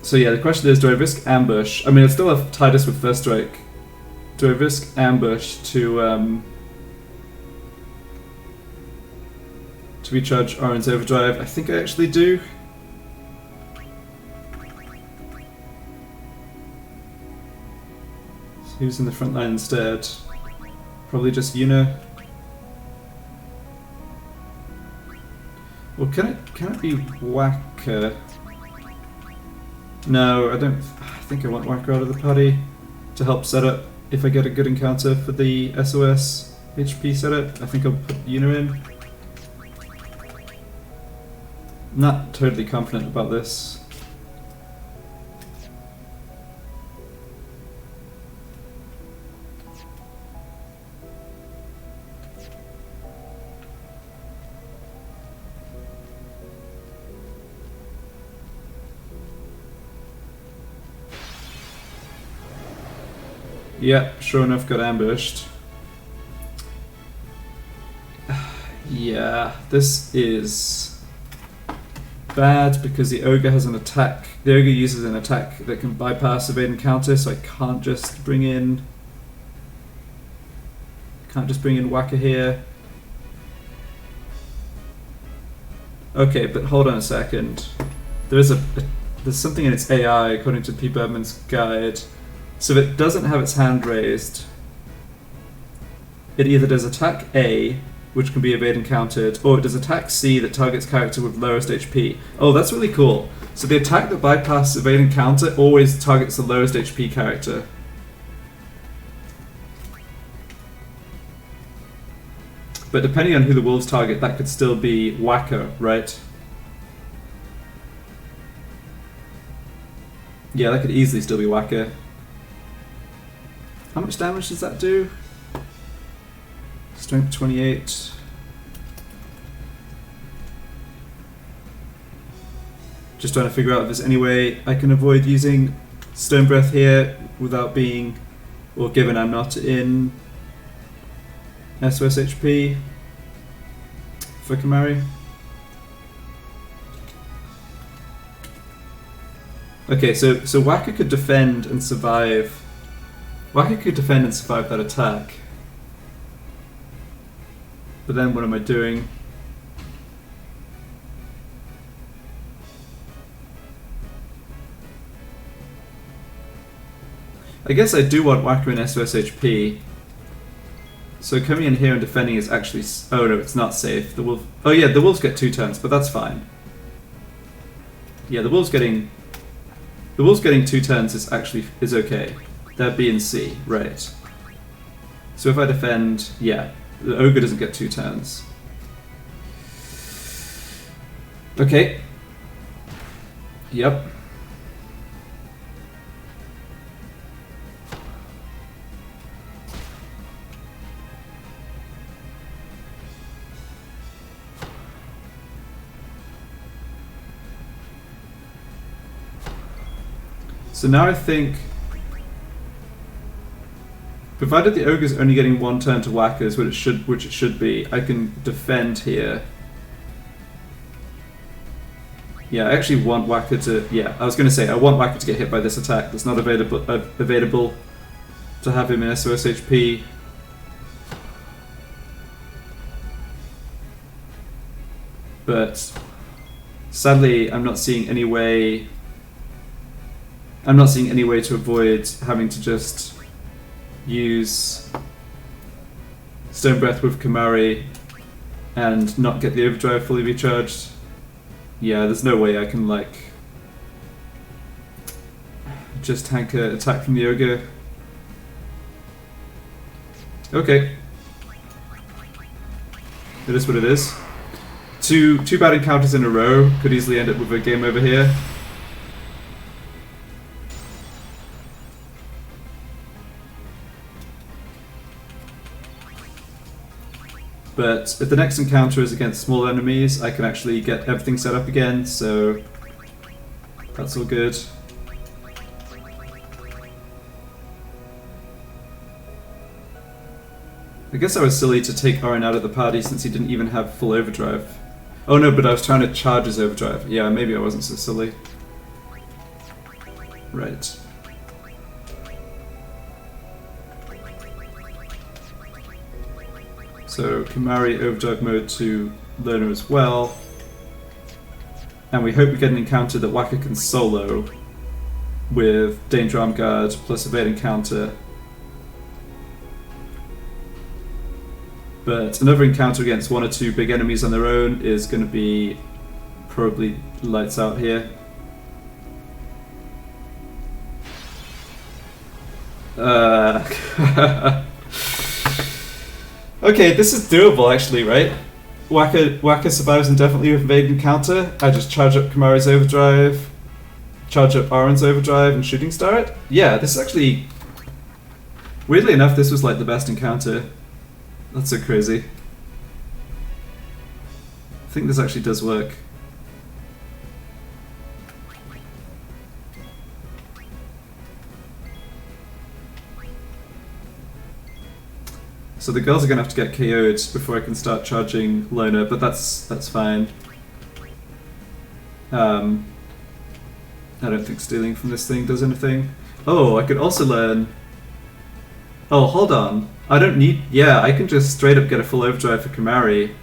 Speaker 1: So yeah, the question is, do I risk Ambush? I mean, I still have Tidus with First Strike. Do I risk Ambush to recharge Oran's Overdrive? I think I actually do. So who's in the front line instead? Probably just Yuna. Well, can it be Waka? No, I don't. I think I want Waka out of the party to help set up if I get a good encounter for the SOS HP setup. I think I'll put Yuna in. Not totally confident about this. Yeah, sure enough, got ambushed. Yeah, this is bad because the ogre has an attack. The ogre uses an attack that can bypass evade and counter, so I can't just bring in Whacker here. Okay, but hold on a second. There's something in its AI according to P. Berman's guide. So if it doesn't have its hand raised, it either does attack A, which can be evade and countered, or it does attack C that targets character with lowest HP. Oh, that's really cool. So the attack that bypasses evade and counter always targets the lowest HP character. But depending on who the wolves target, that could still be Whacker, right? Yeah, that could easily still be Whacker. How much damage does that do? Strength 28. Just trying to figure out if there's any way I can avoid using Stone Breath here without being, or given I'm not in SOS HP for Kamari. Okay, so Whacker could defend and survive. Whacker could defend and survive that attack. But then what am I doing? I guess I do want Whacker in SOS HP. So coming in here and defending is actually... Oh no, it's not safe. The wolf... Oh yeah, the wolves get 2 turns, but that's fine. Yeah, the wolves getting 2 turns is actually okay. They're B and C, right. So if I defend... Yeah, the ogre doesn't get 2 turns. Okay. Yep. So now I think, provided the ogre's only getting 1 turn to Whackers, which it should be, I can defend here. Yeah, I actually want Whacker to... Yeah, I was going to say, I want Whacker to get hit by this attack that's not available to have him in SOS HP. But sadly, I'm not seeing any way to avoid having to just use Stone Breath with Kamari and not get the overdrive fully recharged. Yeah, there's no way I can, like, just tank an attack from the ogre. Okay. It is what it is. Two bad encounters in a row could easily end up with a game over here. But if the next encounter is against small enemies, I can actually get everything set up again, so that's all good. I guess I was silly to take Orin out of the party since he didn't even have full overdrive. Oh no, but I was trying to charge his overdrive. Yeah, maybe I wasn't so silly. Right. So Kamari overdrive mode to Learner as well. And we hope we get an encounter that Whacker can solo with Danger Arm Guard plus Evade and Counter. But another encounter against 1 or 2 big enemies on their own is going to be probably lights out here. Okay, this is doable actually, right? Whacker survives indefinitely with Evade and Counter. I just charge up Kamari's overdrive, charge up Orin's overdrive, and Shooting Star it. Yeah, this is actually... Weirdly enough, this was like the best encounter. That's so crazy. I think this actually does work. So the girls are gonna have to get KO'd before I can start charging Lona, but that's fine. I don't think stealing from this thing does anything. Oh, I could also learn... Oh, hold on. I don't need... Yeah, I can just straight up get a full overdrive for Kimari.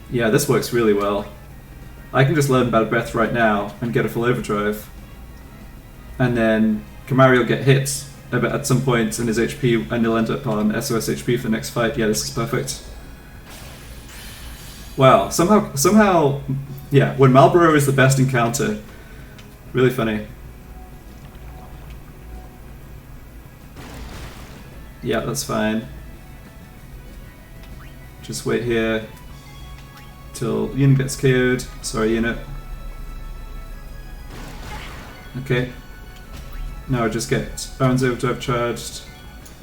Speaker 1: Yeah, this works really well. I can just learn Bad Breath right now and get a full overdrive. And then Kimari will get hit at some point in his HP and he'll end up on SOS HP for the next fight. Yeah, this is perfect. Wow, somehow, yeah, when Marlboro is the best encounter. Really funny. Yeah, that's fine. Just wait here till unit gets KO'd. Sorry, unit. Okay. Now I just get Aaron's Overdrive charged.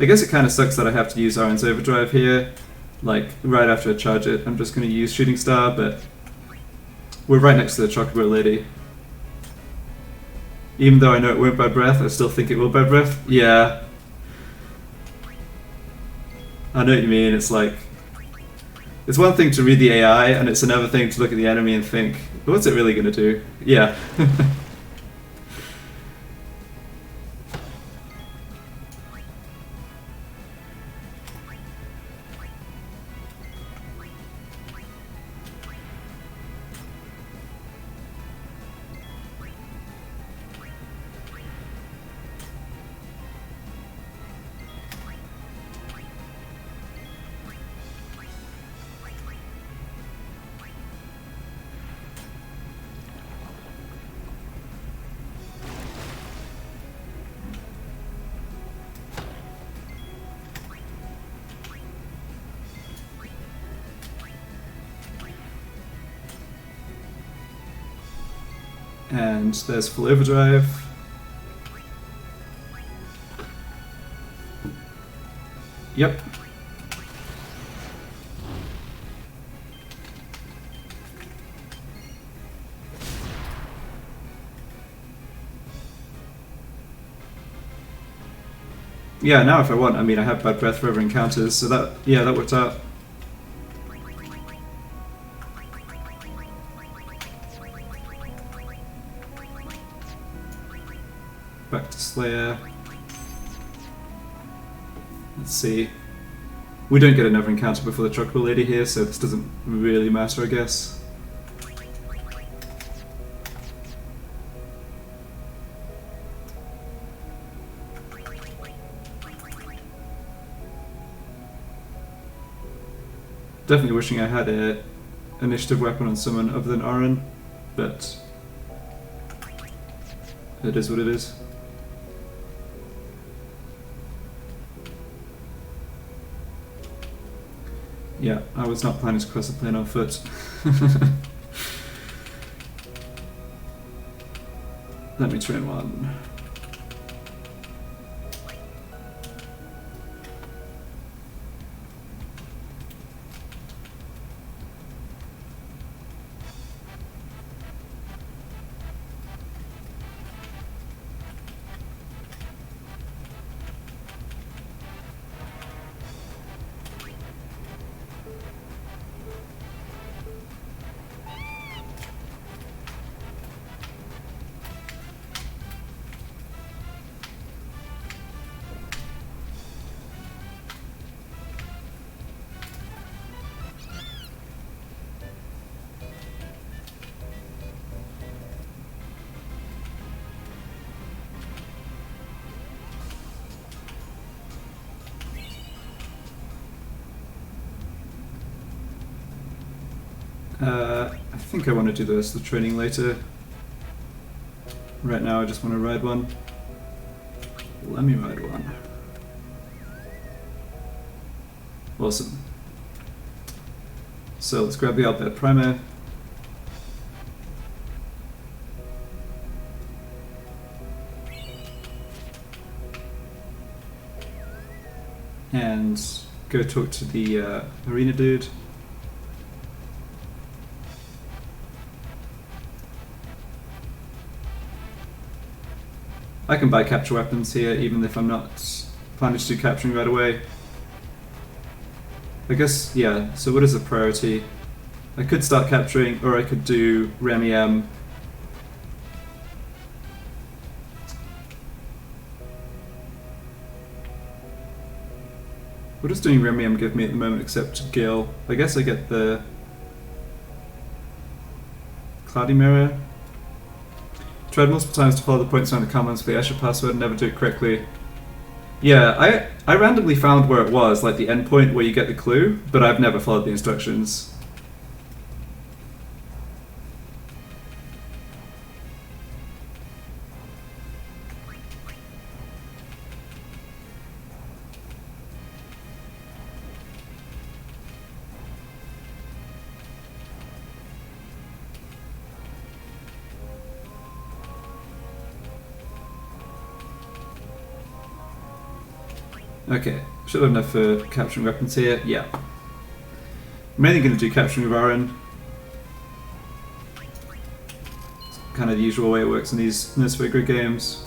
Speaker 1: I guess it kind of sucks that I have to use Aaron's Overdrive here. Like, right after I charge it, I'm just going to use Shooting Star, but we're right next to the Chocobo lady. Even though I know it won't Bad Breath, I still think it will Bad Breath. Yeah. I know what you mean, it's like... It's one thing to read the AI, and it's another thing to look at the enemy and think, what's it really going to do? Yeah. And there's full overdrive. Yep. Yeah, now if I want, I mean, I have Bad Breath for every encounters, so that, yeah, that worked out. Back to Slayer. Let's see. We don't get another encounter before the Chocobo lady here, so this doesn't really matter, I guess. Definitely wishing I had a initiative weapon on someone other than Aaron, but it is what it is. Yeah, I was not planning to cross the plane on foot. Let me train one. I think I want to do the rest of the training later. Right now I just want to ride one. Let me ride one. Awesome. So let's grab the Albert Primer. And go talk to the arena dude. I can buy capture weapons here even if I'm not planning to do capturing right away. I guess, yeah, so what is the priority? I could start capturing, or I could do Remiem. What does doing Remiem give me at the moment except Gil? I guess I get the Cloudy Mirror. Tried multiple times to follow the points around the comments for the Escher password and never do it correctly. Yeah, I randomly found where it was, like the endpoint where you get the clue, but I've never followed the instructions. Okay, should have enough for capturing weapons here. Yeah. I'm mainly going to do capturing with Aaron. It's kind of the usual way it works in these grid games.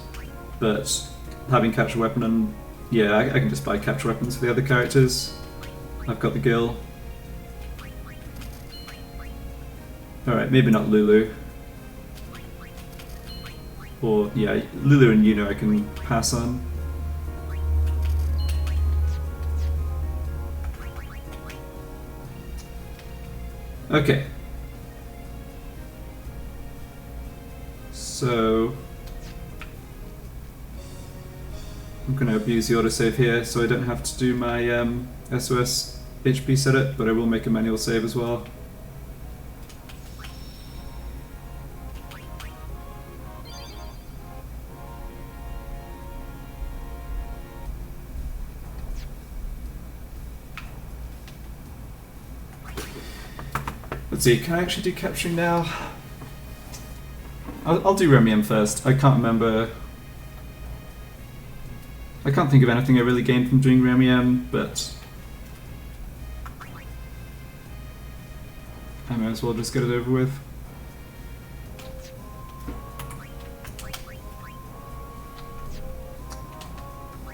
Speaker 1: But having capture weapon and yeah, I can just buy capture weapons for the other characters. I've got the Gil. Alright, maybe not Lulu. Or yeah, Lulu and Yuna I can pass on. Okay. So I'm going to abuse the autosave here so I don't have to do my SOS HP setup, but I will make a manual save as well. Let's see, can I actually do capturing now? I'll do Remiem first. I can't remember. I can't think of anything I really gained from doing Remiem, but I might as well just get it over with.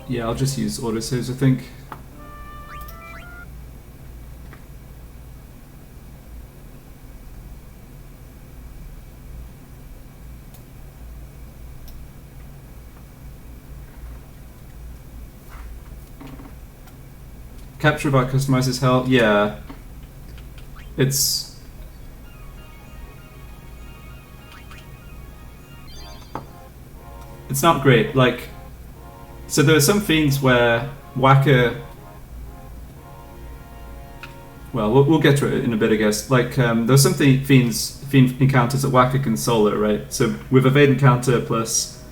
Speaker 1: Yeah, I'll just use autosaves, I think. Capture bar customizes hell. Yeah. It's not great. Like, so there are some fiends where Whacker. Well, we'll get to it in a bit, I guess. Like, there's some fiend encounters that Whacker can solo, right? So with Evade Encounter plus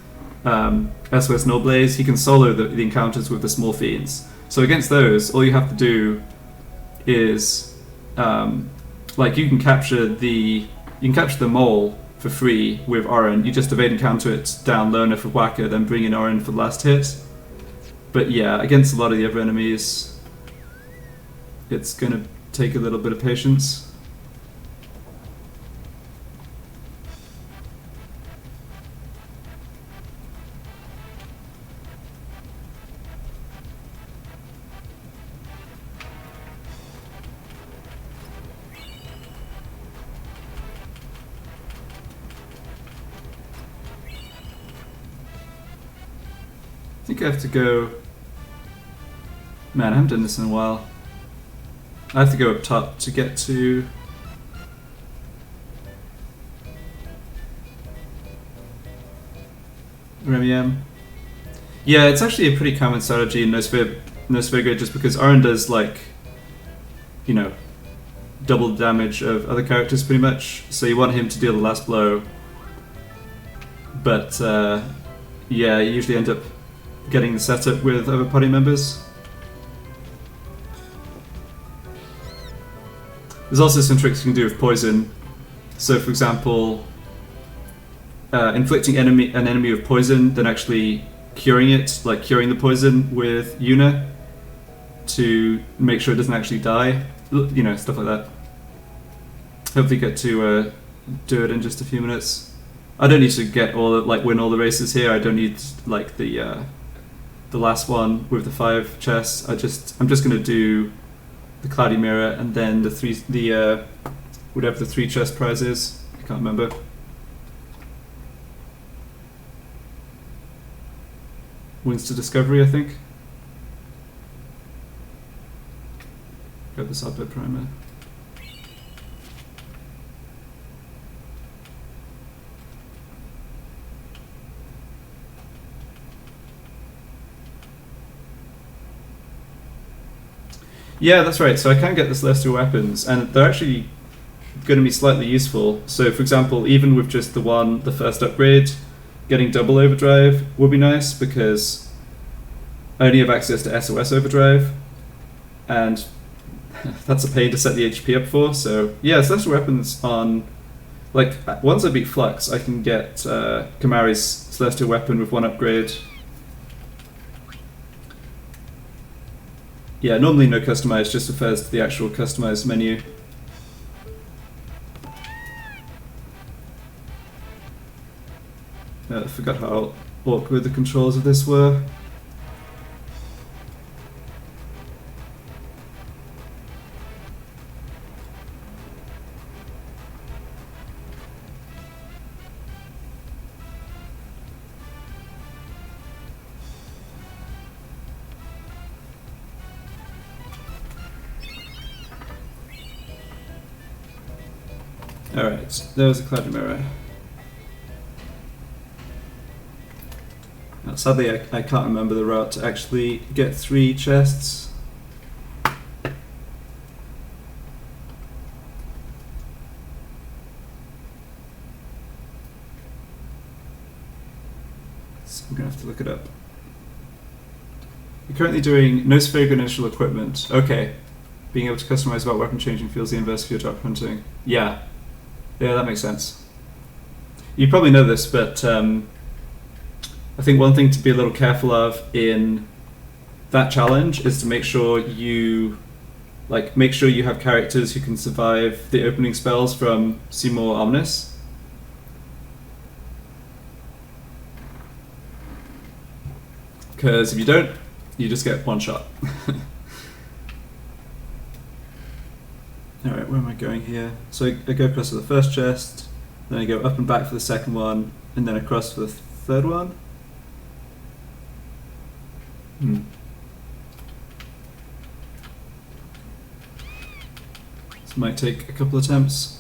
Speaker 1: SOS No Blaze, he can solo the encounters with the small fiends. So against those, all you have to do is, like, you can capture the mole for free with Orin. You just evade encounter it down low enough for Whacker, then bring in Orin for the last hit. But yeah, against a lot of the other enemies, it's gonna take a little bit of patience. I think I have to go. Man, I haven't done this in a while. I have to go up top to get to Remiem. Yeah, it's actually a pretty common strategy in Nosferga just because Arn does, like, you know, double damage of other characters pretty much. So you want him to deal the last blow. But yeah, you usually end up getting the setup with other party members. There's also some tricks you can do with poison. So for example, inflicting an enemy with poison, then actually curing it, like curing the poison with Yuna to make sure it doesn't actually die. You know, stuff like that. Hopefully get to do it in just a few minutes. I don't need to get win all the races here. I don't need like the the last one with the 5 chests. I'm just gonna do the Cloudy Mirror and then whatever the 3 chest prize is. I can't remember. Wings to Discovery, I think. Grab this output primer. Yeah, that's right. So I can get the Celestial Weapons, and they're actually going to be slightly useful. So, for example, even with just the first upgrade, getting double overdrive would be nice, because I only have access to SOS overdrive, and that's a pain to set the HP up for. So, yeah, Celestial Weapons on... Like, once I beat Flux, I can get Kamari's Celestial Weapon with 1 upgrade. Yeah, normally no customize just refers to the actual customized menu. I forgot how awkward the controls of this were. Alright, there was a Cloudy Mirror. Now, sadly, I can't remember the route to actually get 3 chests. So I'm going to have to look it up. You're currently doing no spherical initial equipment. Okay. Being able to customize about weapon changing feels the inverse of your drop hunting. Yeah. Yeah, that makes sense. You probably know this, but I think one thing to be a little careful of in that challenge is to make sure you have characters who can survive the opening spells from Seymour Omnis. Because if you don't, you just get 1 shot. Alright, where am I going here? So I go across to the first chest, then I go up and back for the second one, and then across for the third one? This might take a couple attempts.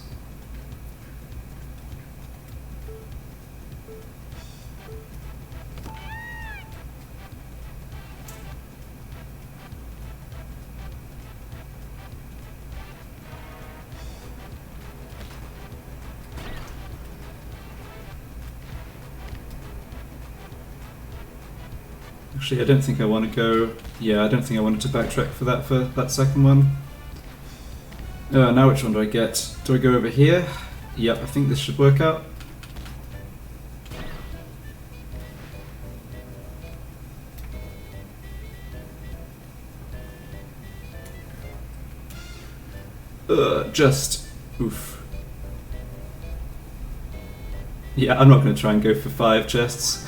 Speaker 1: Actually, I don't think I want to go... Yeah, I don't think I wanted to backtrack for that second one. Now which one do I get? Do I go over here? Yep, I think this should work out. Oof. Yeah, I'm not going to try and go for 5 chests.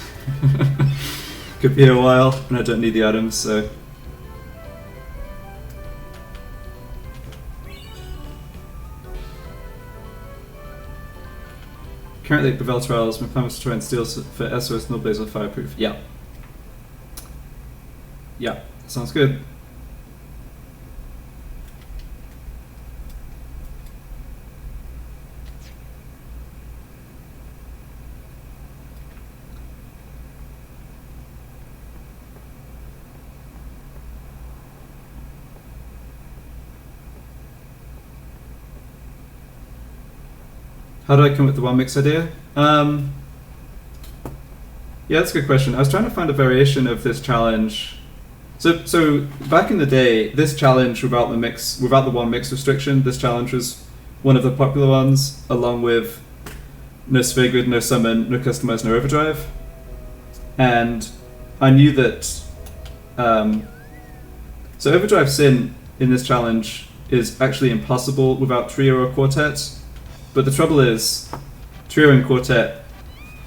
Speaker 1: Could be a while, and I don't need the items, so... Currently at the Vel Trials, my plan was to try and steal for SOS Null Blaze or Fireproof. Yeah. Yeah, sounds good. How do I come up with the 1 mix idea? Yeah, that's a good question. I was trying to find a variation of this challenge. So back in the day, this challenge without the 1 mix restriction, this challenge was one of the popular ones, along with no sphere grid, no summon, no customize, no overdrive. And I knew that so overdrive sin in this challenge is actually impossible without trio or quartet. But the trouble is, trio and quartet,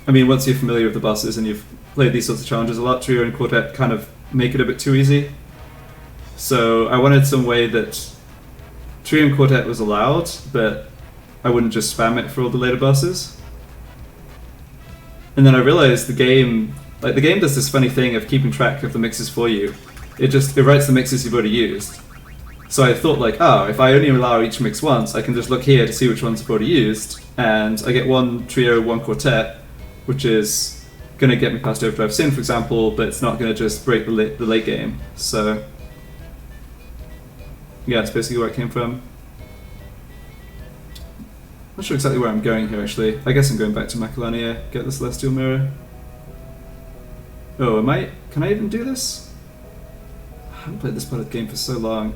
Speaker 1: I mean, once you're familiar with the bosses and you've played these sorts of challenges a lot, trio and quartet kind of make it a bit too easy. So I wanted some way that trio and quartet was allowed, but I wouldn't just spam it for all the later bosses. And then I realized the game does this funny thing of keeping track of the mixes for you. It writes the mixes you've already used. So I thought like, oh, if I only allow each mix once, I can just look here to see which ones I've already used, and I get one trio, one quartet, which is going to get me past Overdrive Sin, for example, but it's not going to just break the late game. So yeah, it's basically where it came from. Not sure exactly where I'm going here, actually. I guess I'm going back to Macalania, get the Celestial Mirror. Oh, can I even do this? I haven't played this part of the game for so long.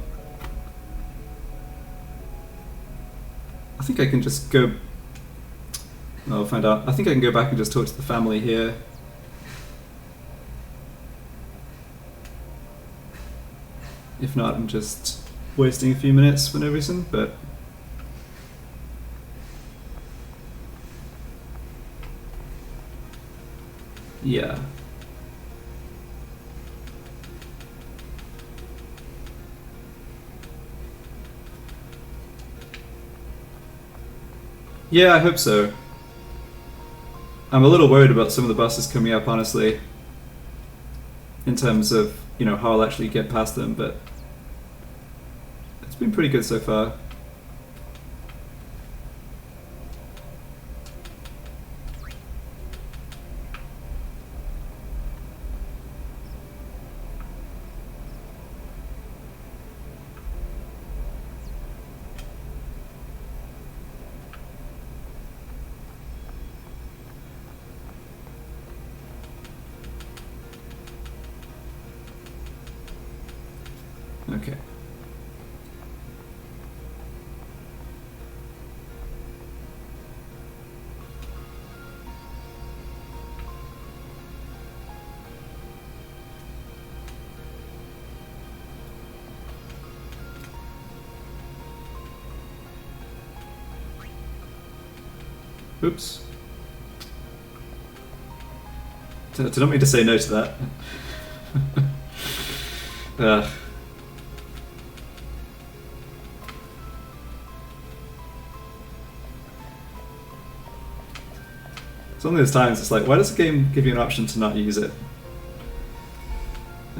Speaker 1: I think I can just go... I'll find out. I think I can go back and just talk to the family here. If not, I'm just wasting a few minutes for no reason, but... yeah. Yeah, I hope so. I'm a little worried about some of the buses coming up, honestly, in terms of, you know, how I'll actually get past them, but it's been pretty good so far. Okay. Oops. Did not mean to say no to that. It's one of those times, it's like, why does the game give you an option to not use it?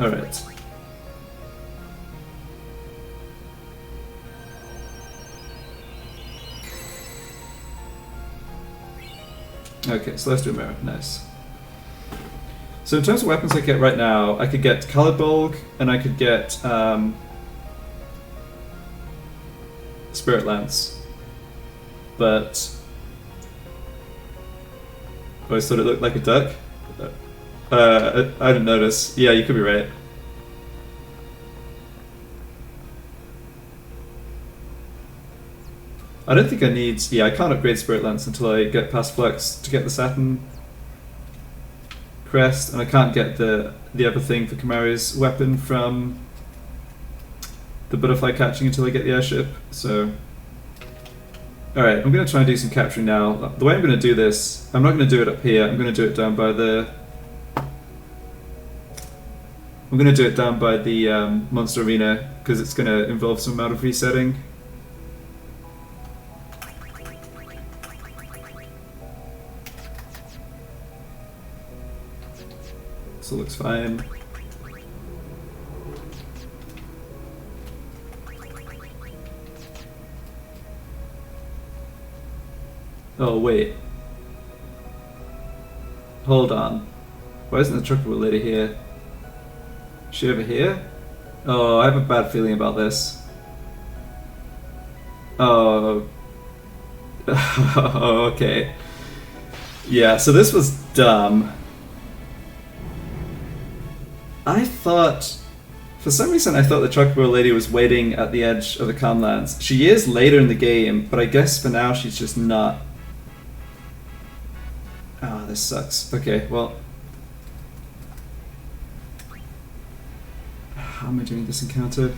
Speaker 1: Alright. Okay, Celestial Mirror, nice. So in terms of weapons I get right now, I could get Colored Bulg, and I could get Spirit Lance. But I always thought it looked like a duck. I didn't notice. Yeah, you could be right. I don't think I need... yeah, I can't upgrade Spirit Lance until I get past Flux to get the Saturn Crest, and I can't get the other thing for Kimari's weapon from the butterfly catching until I get the airship, so... Alright, I'm going to try and do some capturing now. The way I'm going to do this, I'm not going to do it up here, I'm going to do it down by the... I'm going to do it down by the Monster Arena, because it's going to involve some amount of resetting. So it looks fine. Oh wait. Hold on. Why isn't the Chocobo lady here? Is she over here? Oh, I have a bad feeling about this. Oh. Oh, okay. Yeah, so this was dumb. I thought... for some reason I thought the Chocobo lady was waiting at the edge of the Comlands. She is later in the game, but I guess for now she's just not. Ah, this sucks. Okay, well... how am I doing this encounter?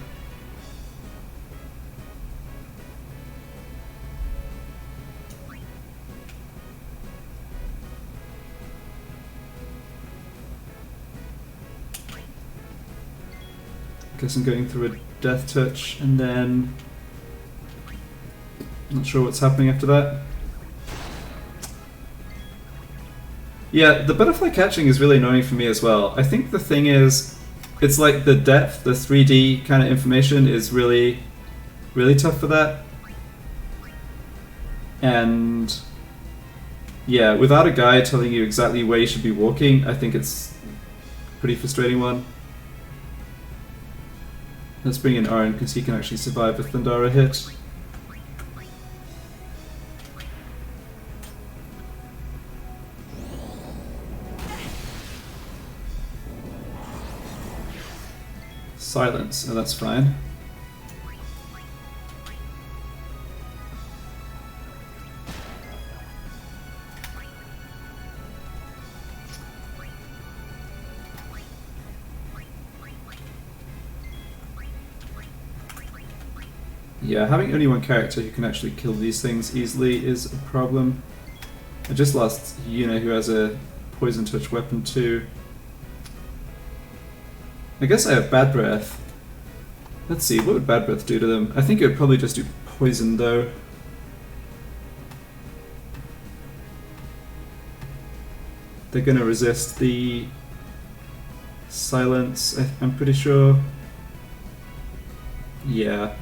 Speaker 1: Guess I'm going through a death touch, and then not sure what's happening after that. Yeah, the butterfly catching is really annoying for me as well. I think the thing is, it's like the depth, the 3D kind of information is really, really tough for that. And yeah, without a guide telling you exactly where you should be walking, I think it's a pretty frustrating one. Let's bring in Aaron because he can actually survive if Thundara hit. Silence, oh that's fine. Yeah, having only one character who can actually kill these things easily is a problem. I just lost Yuna, who has a poison touch weapon too. I guess I have bad breath. Let's see, what would bad breath do to them? I think it would probably just do poison though. They're gonna resist the silence, I'm pretty sure. Yeah.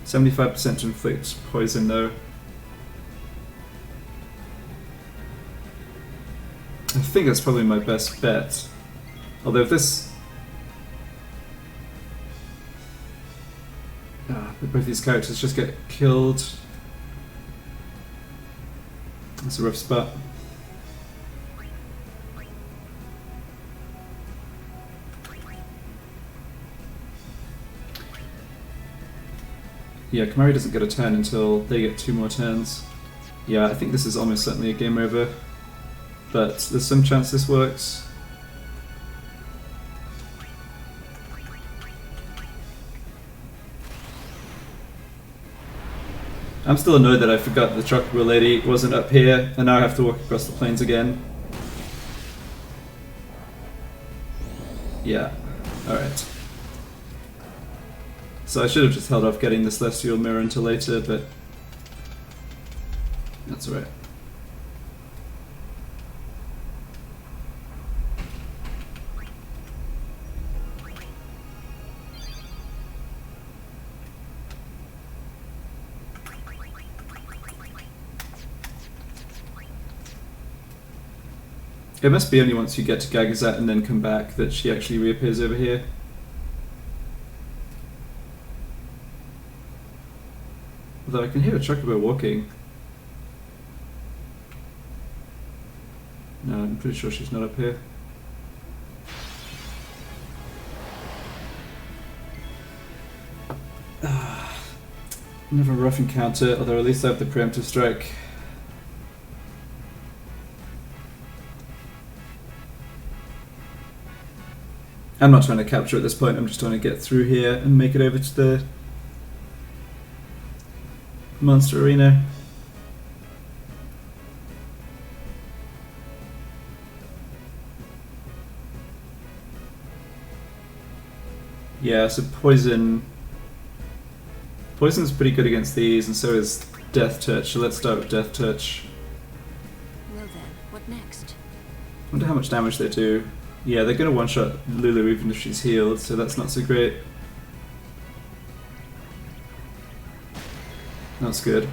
Speaker 1: 75% to inflict poison though. I think that's probably my best bet. Although if this... both these characters just get killed. That's a rough spot. Yeah, Kamari doesn't get a turn until they get 2 more turns. Yeah, I think this is almost certainly a game over. But there's some chance this works. I'm still annoyed that I forgot the Chocobo lady wasn't up here, and now I have to walk across the plains again. Yeah, alright. So I should have just held off getting the Celestial Mirror until later, but that's alright. It must be only once you get to Gagazat and then come back that she actually reappears over here. Although I can hear a Chocobo walking. No, I'm pretty sure she's not up here. Another rough encounter, although at least I have the preemptive strike. I'm not trying to capture at this point, I'm just trying to get through here and make it over to the monster arena. Yeah, so poison... Poison's pretty good against these, and so is Death Touch, so let's start with Death Touch.
Speaker 4: Well then, what next?
Speaker 1: Wonder how much damage they do. Yeah, they're gonna one-shot Lulu even if she's healed, so that's not so great. That's good.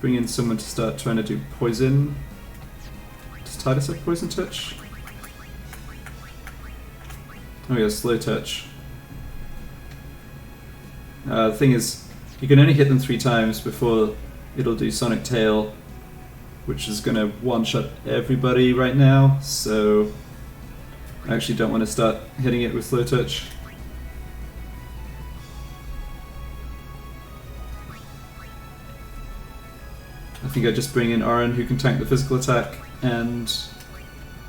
Speaker 1: Bring in someone to start trying to do poison. Does Titus have poison touch? Oh yeah, slow touch. The thing is, you can only hit them 3 times before it'll do Sonic Tail, which is gonna one-shot everybody right now, so I actually don't want to start hitting it with slow touch. I think I just bring in Aaron, who can tank the physical attack, and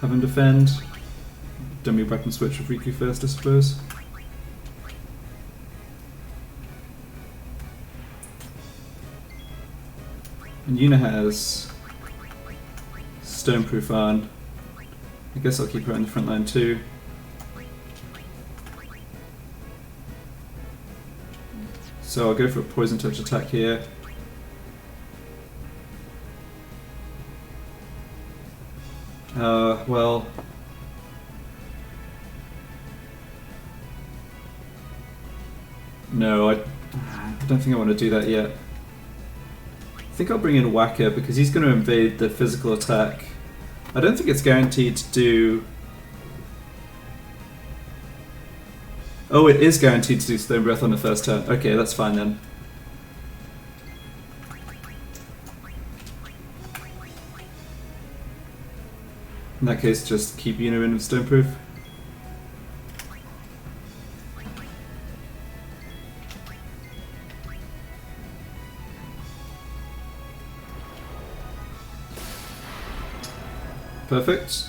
Speaker 1: have him defend. Dummy weapon switch with Riku first, I suppose. And Yuna has Stoneproof on. I guess I'll keep her in the front line too. So I'll go for a poison touch attack here. Well... No, I don't think I want to do that yet. I think I'll bring in Whacker because he's going to invade the physical attack. I don't think it's guaranteed to do... Oh, it is guaranteed to do Stone Breath on the first turn. Okay, that's fine then. In that case, just keep Yuna in with Stoneproof. Perfect.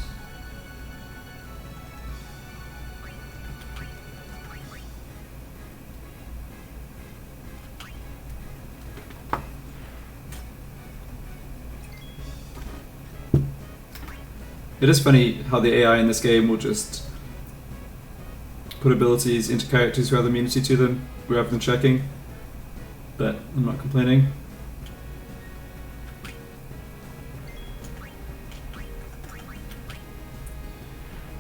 Speaker 1: It is funny how the AI in this game will just put abilities into characters who have immunity to them rather than checking, but I'm not complaining.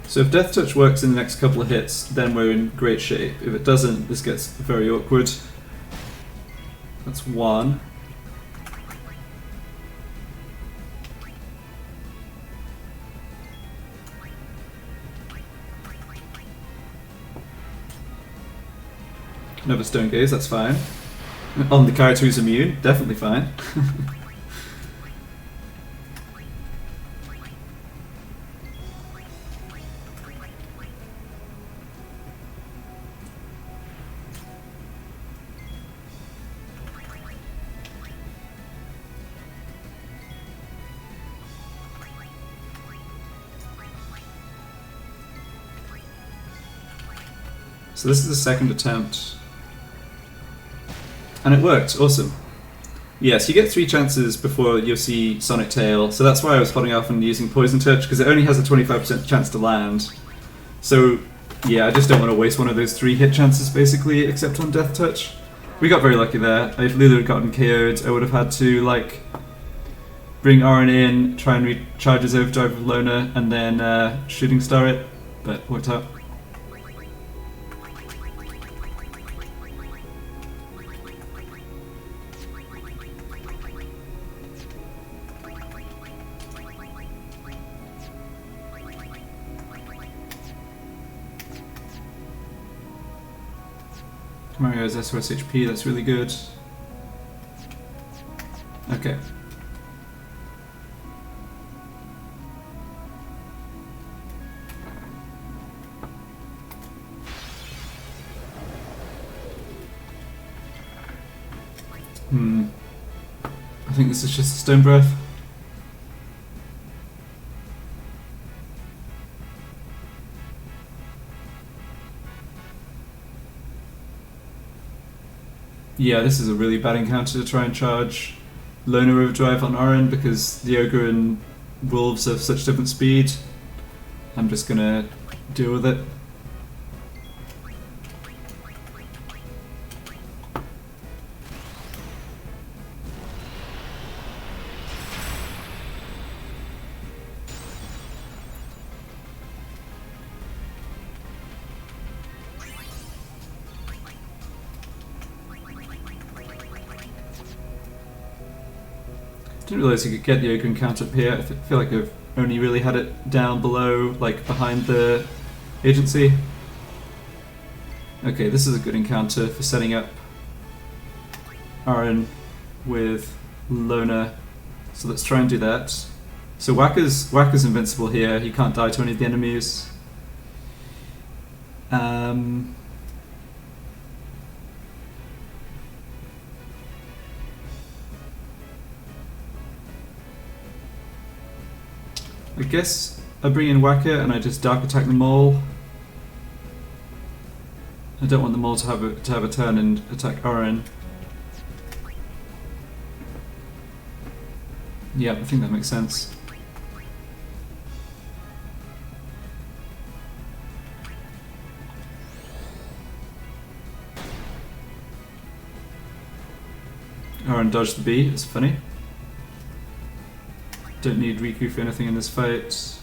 Speaker 1: So if Death Touch works in the next couple of hits, then we're in great shape. If it doesn't, this gets very awkward. That's one. Another Stone Gaze, that's fine. On the character who's immune, definitely fine. So this is the second attempt. And it worked, awesome. Yes, you get 3 chances before you'll see Sonic Tail, so that's why I was holding off on using Poison Touch, because it only has a 25% chance to land. So, yeah, I just don't want to waste one of those 3 hit chances, basically, except on Death Touch. We got very lucky there. If Lulu had gotten KO'd, I would have had to, like, bring Aaron in, try and recharge his overdrive with Loner, and then Shooting Star it, but worked out. Mario's SOS HP, that's really good. Okay. I think this is just a Stone Breath. Yeah, this is a really bad encounter to try and charge Loner Overdrive on Orin because the Ogre and Wolves have such different speed. I'm just gonna deal with it. Didn't realise you could get the Ogre encounter up here. I feel like I've only really had it down below, like behind the agency. Okay, this is a good encounter for setting up Aaron with Loner. So let's try and do that. So Whacker's invincible here. He can't die to any of the enemies. I guess I bring in Whacker and I just Dark Attack them all. I don't want them all to have a turn and attack Orin. Yeah, I think that makes sense. Aaron dodged the bee, it's funny. Don't need Riku for anything in this fight.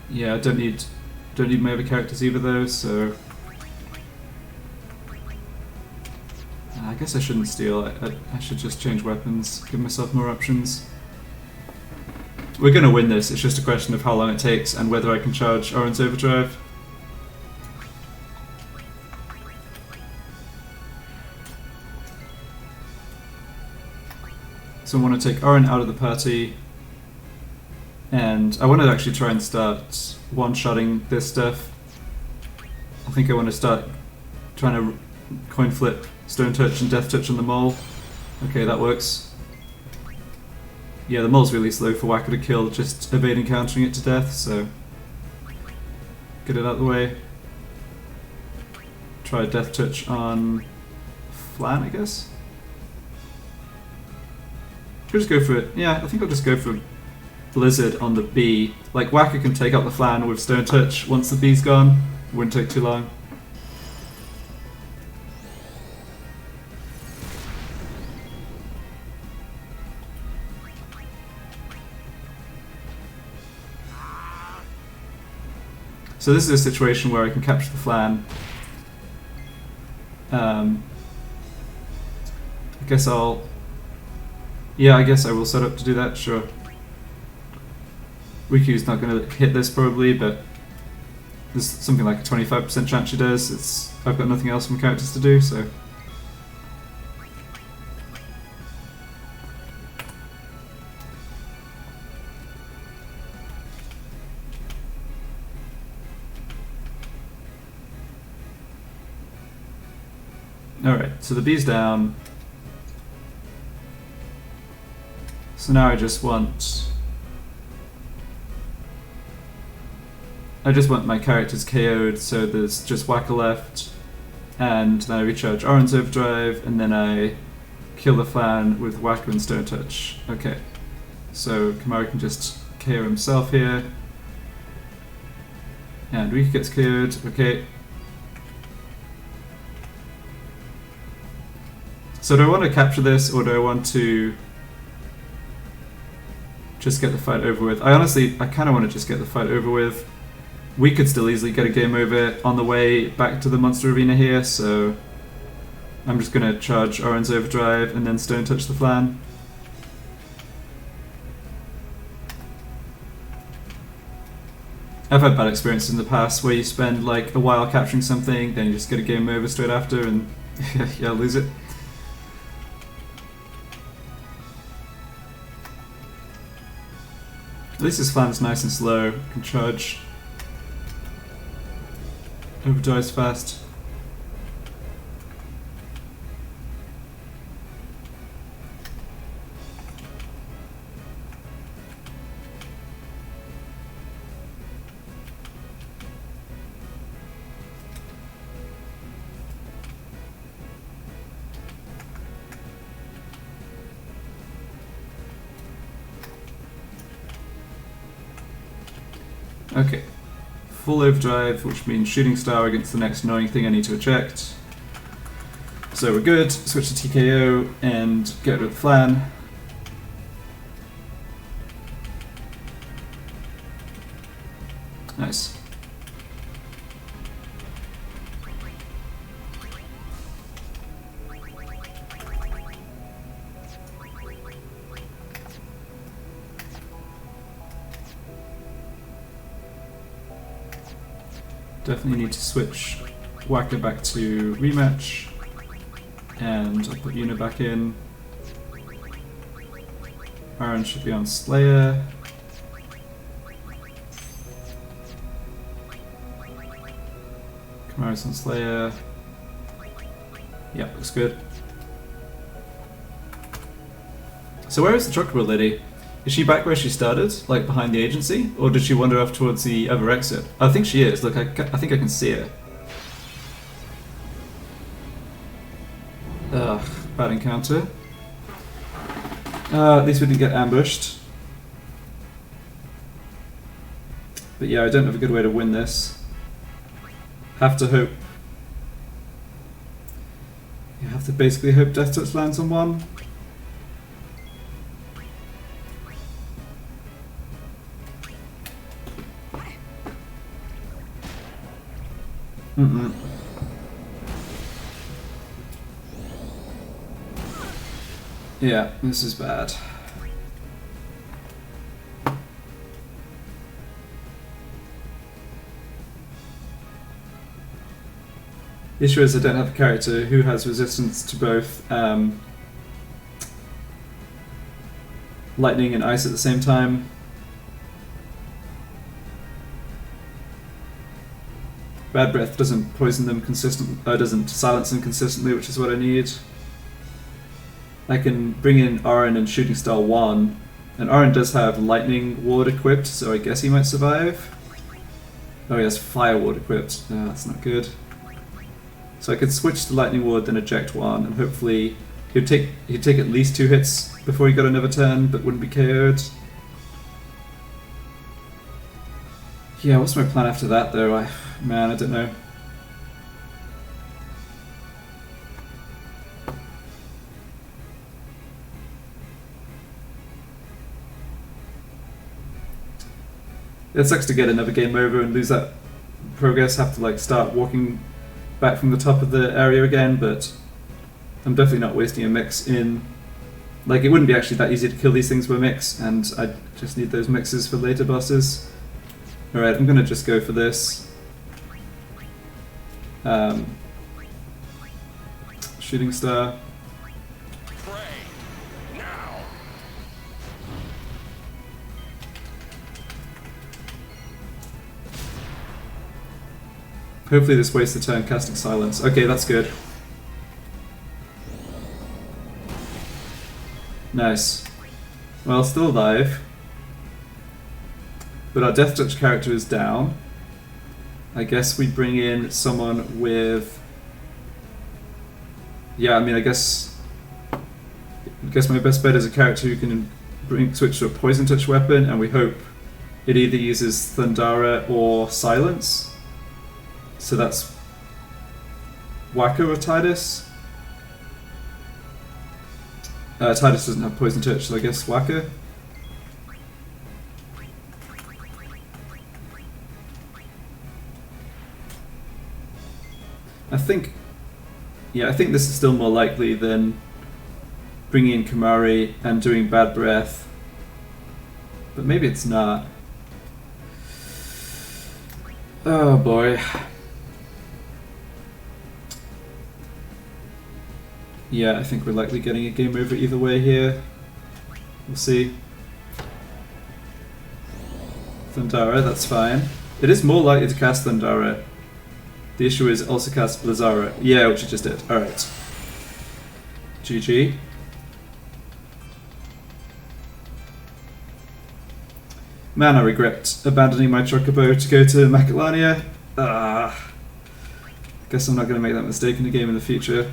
Speaker 1: Yeah, I don't need my other characters either though, so I guess I shouldn't steal. I should just change weapons, give myself more options. We're gonna win this, it's just a question of how long it takes and whether I can charge Oren's Overdrive. So I want to take Oren out of the party, and I want to actually try and start one-shotting this stuff. I think I want to start trying to coin flip Stone Touch and Death Touch on the mole. Okay, that works. Yeah, the mole's really slow for Waka to kill, just evading countering it to death, so get it out of the way. Try a Death Touch on Flan, I guess. I'll just go for it. Yeah, I think I'll just go for Blizzard on the bee. Like, Waka can take out the Flan with Stone Touch once the bee's gone. Wouldn't take too long. So this is a situation where I can capture the Flan. I guess I'll... Yeah, I guess I will set up to do that, sure. Riku's not going to hit this probably, but there's something like a 25% chance she does. I've got nothing else from characters to do, so... Alright, so the bee's down. So now I just want my characters KO'd, so there's just Waka left, and then I recharge Oren's Overdrive, and then I kill the Flan with Waka and Stone Touch. Okay, so Kamari can just KO himself here, and Riku gets KO'd. Okay. So do I want to capture this, or do I want to just get the fight over with? I kind of want to just get the fight over with. We could still easily get a game over on the way back to the monster arena here, so I'm just going to charge Oren's Overdrive and then Stone Touch the Flan. I've had bad experiences in the past where you spend like a while capturing something, then you just get a game over straight after and yeah, lose it. At least this Flan's nice and slow, can charge overdrives fast. Okay, full overdrive, which means shooting star against the next annoying thing I need to eject. So we're good, switch to TKO and get rid of the Flan. Nice. Definitely need to switch Waka back to rematch, and I'll put Yuna back in. Aaron should be on Slayer. Kamari's on Slayer. Yep, looks good. So where is the Chocobo lady? Is she back where she started, like behind the agency, or did she wander off towards the other exit? I think she is. Look, I think I can see her. Ugh, bad encounter. At least we didn't get ambushed. But yeah, I don't have a good way to win this. Have to hope. You have to basically hope Death Touch lands on one. Mm-mm. Yeah, this is bad. The issue is I don't have a character who has resistance to both lightning and ice at the same time. Bad Breath doesn't poison them consistently, doesn't silence them consistently, which is what I need. I can bring in Orin and Shooting Star 1, and Orin does have Lightning Ward equipped, so I guess he might survive. Oh, he has Fire Ward equipped. No, that's not good. So I could switch to Lightning Ward, then eject one, and hopefully he'd take at least 2 hits before he got another turn, but wouldn't be KO'd. Yeah, what's my plan after that though? Man, I don't know. It sucks to get another game over and lose that progress, have to like start walking back from the top of the area again, but I'm definitely not wasting a mix in... Like, it wouldn't be actually that easy to kill these things with a mix, and I just need those mixes for later bosses. Alright, I'm gonna just go for this. Shooting Star. Hopefully this wastes the turn casting Silence. Okay, that's good. Nice. Well, still alive. But our Death Touch character is down. I guess we bring in someone with... Yeah, I mean, I guess my best bet is a character who can switch to a Poison Touch weapon, and we hope it either uses Thundara or Silence. So that's Wacko or Tidus. Tidus doesn't have Poison Touch, so I guess Wacko. I think this is still more likely than bringing in Kamari and doing Bad Breath, but maybe it's not. Oh boy. Yeah, I think we're likely getting a game over either way here. We'll see. Thundara, that's fine. It is more likely to cast Thundara. The issue is also cast Blizzara. Yeah, which it just did. Alright. GG. Man, I regret abandoning my Chocobo to go to Macalania. Guess I'm not going to make that mistake in a game in the future.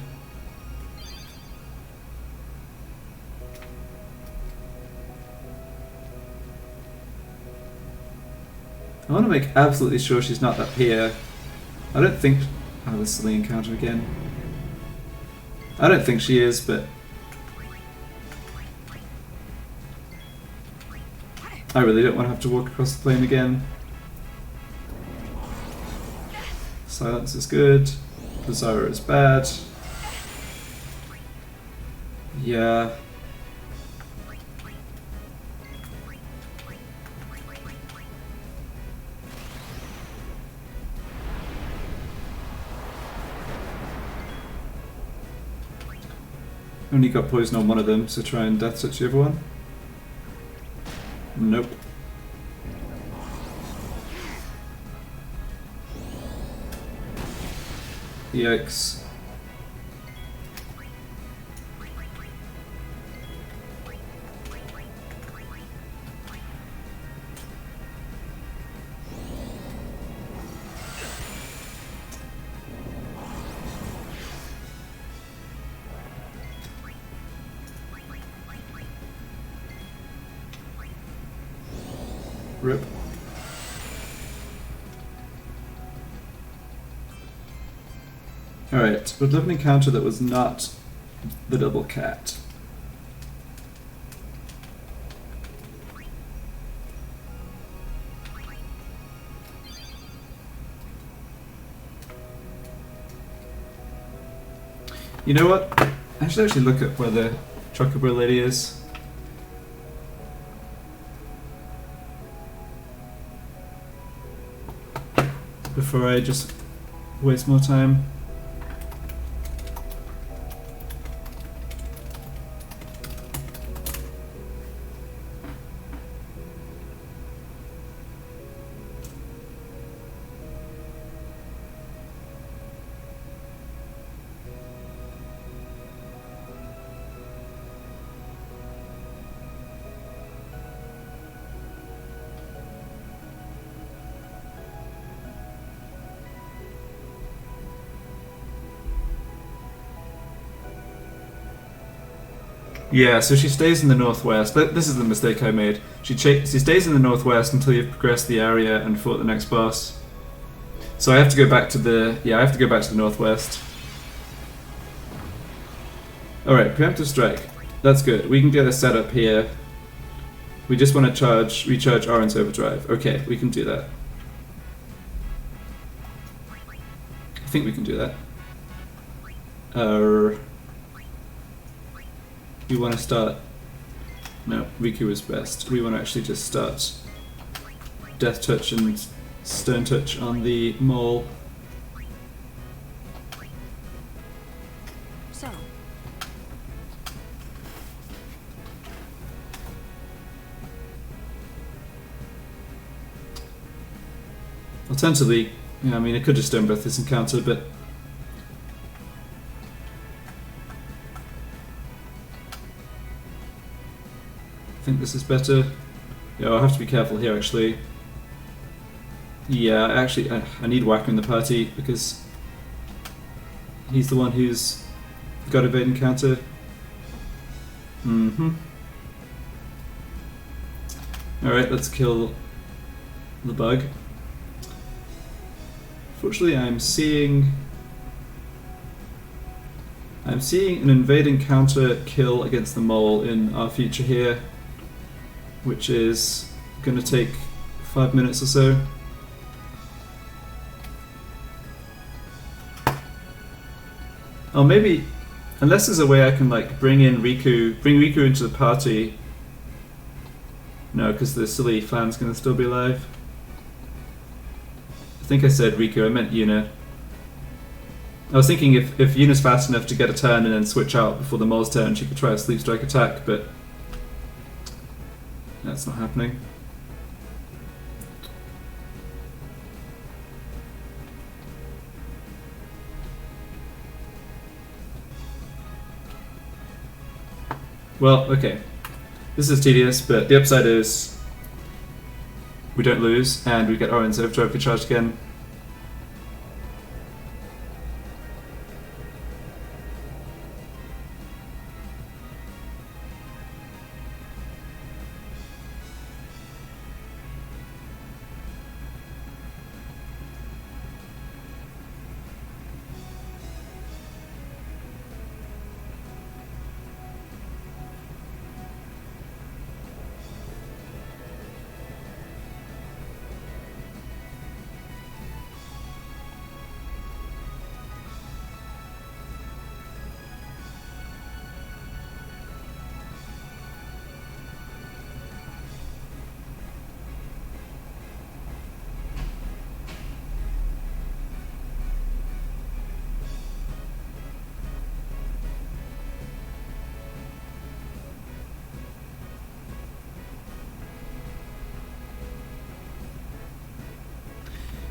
Speaker 1: I want to make absolutely sure she's not up here. I don't think... Oh, this is the encounter again. I don't think she is, but... I really don't want to have to walk across the plane again. Silence is good. Blizzara is bad. Yeah. Only got poison on one of them, so try and Death Touch the other one. Nope. Yikes. Rip. Alright, we'd love an encounter that was not the double cat. You know what? I should actually look at where the Chocobo lady is. Before I just waste more time. Yeah, so she stays in the northwest. This is the mistake I made. She stays in the northwest until you've progressed the area and fought the next boss. So I have to go back to the northwest. Alright, preemptive strike. That's good. We can get a setup here. We just want to recharge Oran's overdrive. Okay, we can do that. I think we can do that. We want to start... No, Riku is best. We want to actually just start Death Touch and Stone Touch on the mole.
Speaker 4: So,
Speaker 1: Alternatively, yeah, I mean, I could just Stone Breath this encounter, but... I think this is better. Yeah, I'll have to be careful here actually. Yeah, actually, I need Whacker in the party because he's the one who's got evade encounter. Alright, let's kill the bug. Fortunately, I'm seeing an invade encounter kill against the mole in our future here, which is going to take 5 minutes or so. Oh, maybe, unless there's a way I can like bring Riku into the party. No, because the silly fan's going to still be alive. I think I said Riku, I meant Yuna. I was thinking if Yuna's fast enough to get a turn and then switch out before the mole's turn, she could try a sleep strike attack, but that's not happening. Well, okay. This is tedious, but the upside is we don't lose, and we get Oran's overdrive recharged again.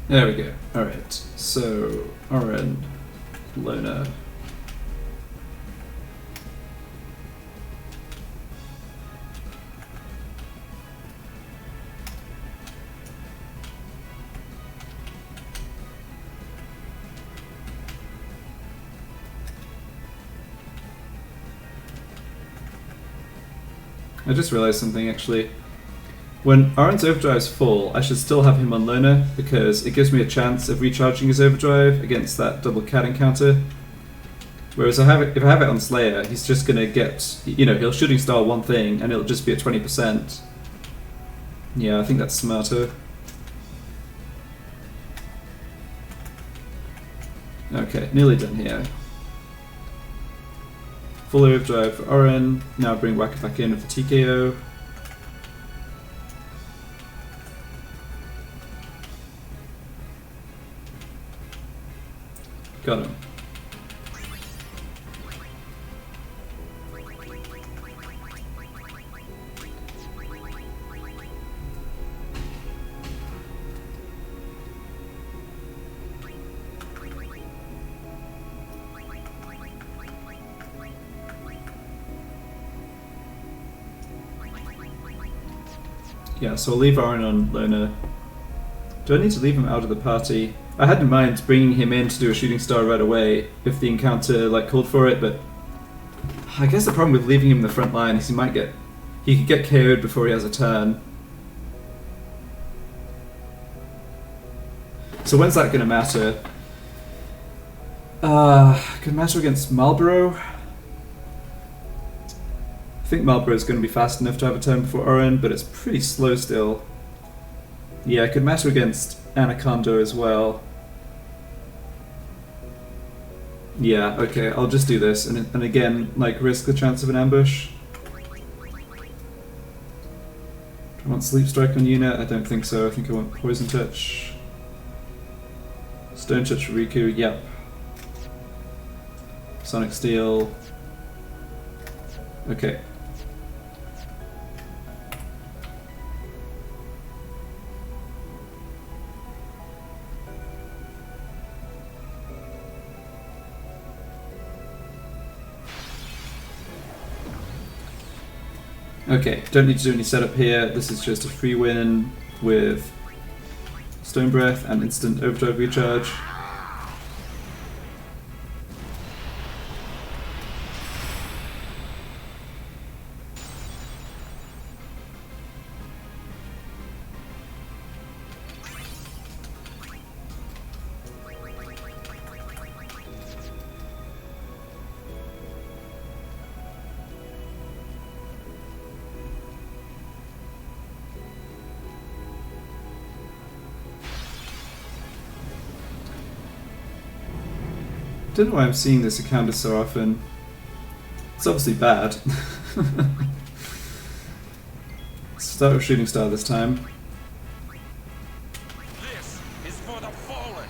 Speaker 1: There we go. Alright, so Oren, Lona. I just realized something actually. When Aaron's overdrive is full, I should still have him on loner because it gives me a chance of recharging his overdrive against that double cat encounter. Whereas if I have it on Slayer, he's just gonna get, you know, he'll shooting star one thing and it'll just be at 20%. Yeah, I think that's smarter. Okay, nearly done here. Full overdrive for Oren. Now bring Whacker back in with the TKO. Got him. Yeah, so I'll leave Aaron on loner. Do I need to leave him out of the party? I had in mind bringing him in to do a shooting star right away if the encounter like called for it, but I guess the problem with leaving him in the front line is he could get KO'd before he has a turn. So when's that going to matter? Could matter against Marlborough. I think Marlborough is going to be fast enough to have a turn before Oren, but it's pretty slow still. Yeah, it could matter against Anaconda as well. Yeah, okay, I'll just do this, and again, like, risk the chance of an ambush. Do I want Sleep Strike on unit? I don't think so. I think I want Poison Touch. Stone Touch for Riku, yep. Sonic Steel. Okay. Okay, don't need to do any setup here. This is just a free win with Stone Breath and instant overdrive recharge. I don't know why I'm seeing this encounter so often. It's obviously bad. Start with Shooting Star this time.
Speaker 5: This is for the fallen.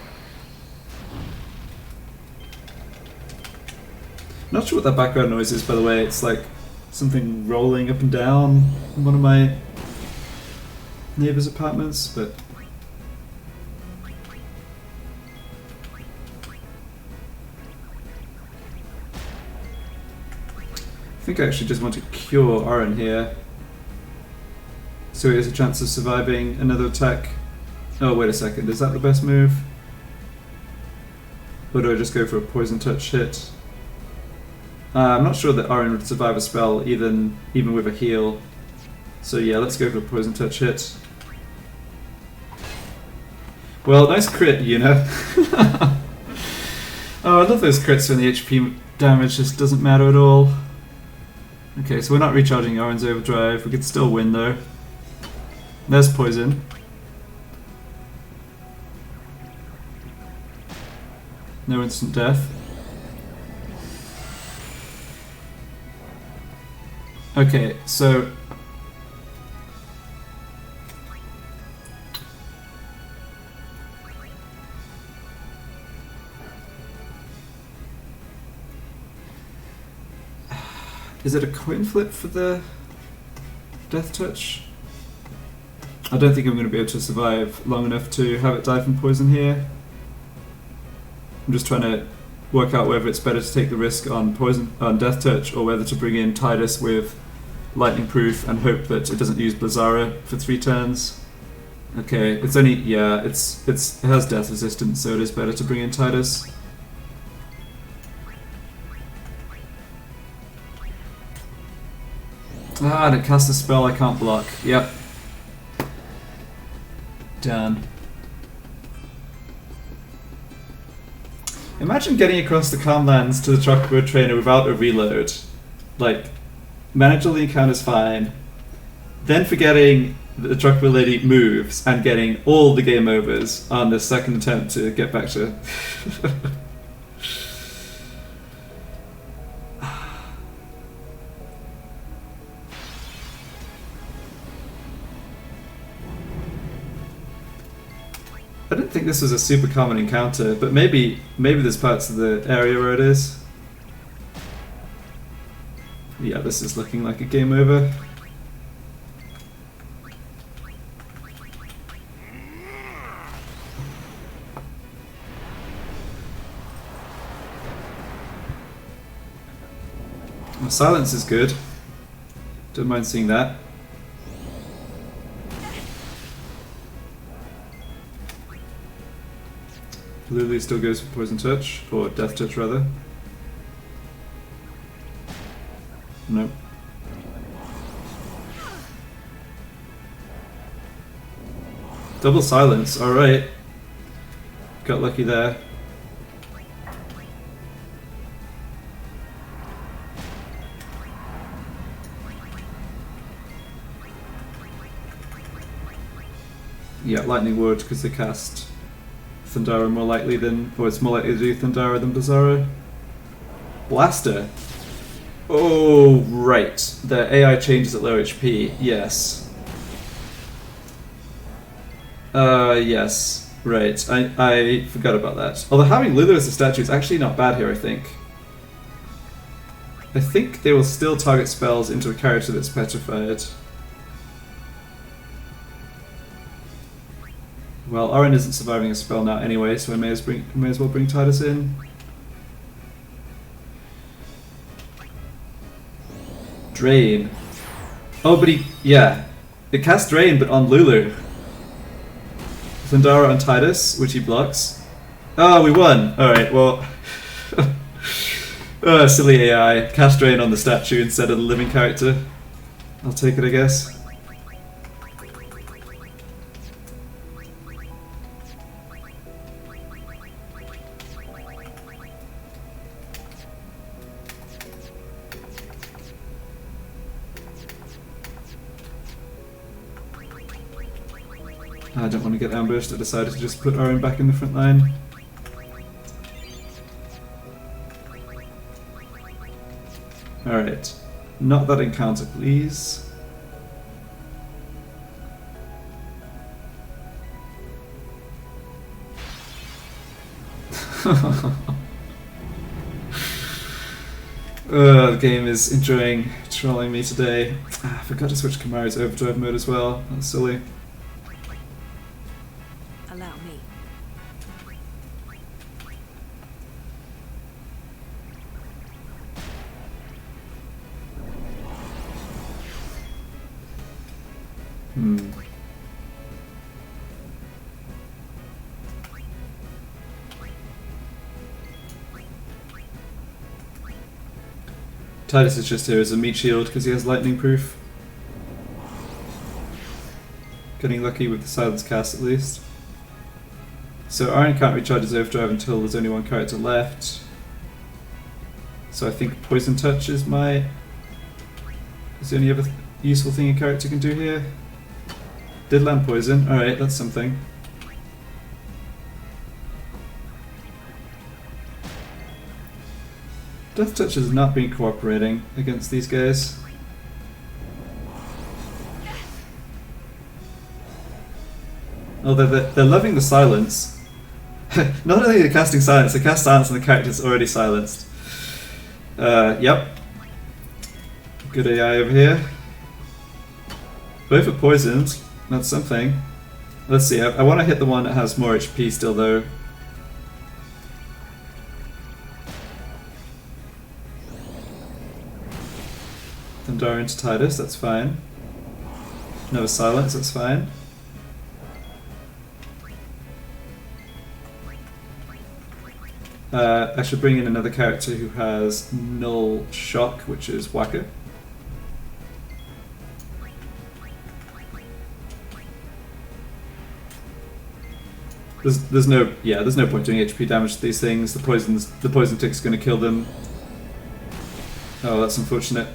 Speaker 1: Not sure what that background noise is, by the way. It's like something rolling up and down in one of my neighbour's apartments, but I think I actually just want to cure Oren here, so he has a chance of surviving another attack. Oh, wait a second, is that the best move? Or do I just go for a Poison Touch hit? I'm not sure that Oren would survive a spell even with a heal. So yeah, let's go for a Poison Touch hit. Well, nice crit, Yuna. Oh, I love those crits when the HP damage just doesn't matter at all. Okay, so we're not recharging Oren's overdrive. We could still win though. There's poison. No instant death. Okay, so is it a coin flip for the Death Touch? I don't think I'm going to be able to survive long enough to have it die from poison here. I'm just trying to work out whether it's better to take the risk on Death Touch or whether to bring in Tidus with Lightning Proof and hope that it doesn't use Blazara for 3 turns. Okay, it's only, yeah, it has Death Resistance, so it is better to bring in Tidus. Ah, and it casts a spell I can't block. Yep. Done. Imagine getting across the Calmlands to the Chocobo trainer without a reload. Like, manage all the encounters fine, then forgetting that the Chocobo lady moves and getting all the game overs on the second attempt to get back to I didn't think this was a super common encounter, but maybe there's parts of the area where it is. Yeah, this is looking like a game over. Well, silence is good. Don't mind seeing that. Lulu still goes for Poison Touch, or Death Touch rather. Nope. Double silence, alright. Got lucky there. Yeah, Lightning Ward because they cast Thundara more likely than, or it's more likely to do Thundara than Bizarro. Blaster. Oh, right. The AI changes at low HP. Yes. Yes. Right. I forgot about that. Although having Lulu as a statue is actually not bad here, I think. I think they will still target spells into a character that's petrified. Well, Orin isn't surviving a spell now anyway, so I may as well bring Titus in. Drain. Oh, but yeah. It casts Drain, but on Lulu. Thundara on Titus, which he blocks. Oh, we won! Alright, well... silly AI. Cast Drain on the statue instead of the living character. I'll take it, I guess. I don't want to get ambushed, I decided to just put Orin back in the front line. Alright. Not that encounter, please. The game is enjoying trolling me today. I forgot to switch Kamari's overdrive mode as well. That's silly.
Speaker 4: Allow me.
Speaker 1: Titus is just here as a meat shield because he has lightning proof. Getting lucky with the silence cast at least. So Orin can't recharge his overdrive until there's only one character left. So I think Poison Touch is the only other useful thing a character can do here. Did land poison, alright, that's something. Death Touch has not been cooperating against these guys. Although they're loving the silence. Not only are they casting silence, they cast silence and the character's already silenced. Yep. Good AI over here. Both are poisoned. That's something. Let's see, I want to hit the one that has more HP still though. Thundara into Titus, that's fine. No silence, that's fine. I should bring in another character who has null shock, which is Waka. There's no point doing HP damage to these things. The poison tick's going to kill them. Oh, that's unfortunate.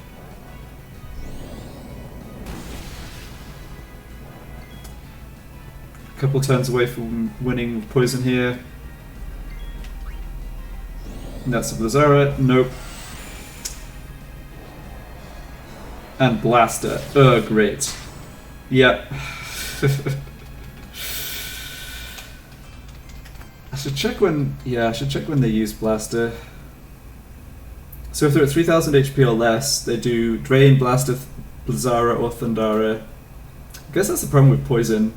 Speaker 1: A couple turns away from winning with poison here. And that's a Blizzara. Nope. And Blaster. Oh, great. Yep. I should check when they use Blaster. So if they're at 3000 HP or less, they do Drain, Blaster, Blizzara, or Thundara. I guess that's the problem with Poison.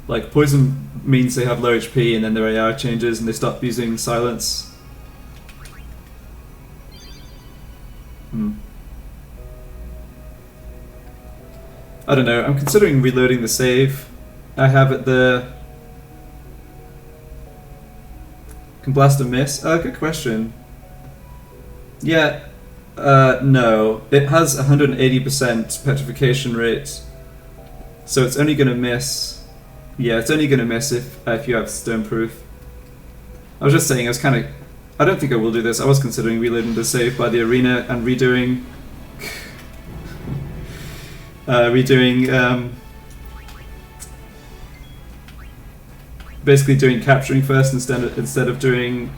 Speaker 1: Like, Poison means they have low HP and then their AI changes and they stop using Silence. I don't know, I'm considering reloading the save I have at the... Can Blaster miss? Good question. Yeah, no. It has 180% petrification rate. So it's only going to miss... Yeah, it's only going to miss if you have Stoneproof. I was just saying, I don't think I will do this. I was considering reloading the save by the arena and redoing... basically doing capturing first instead of doing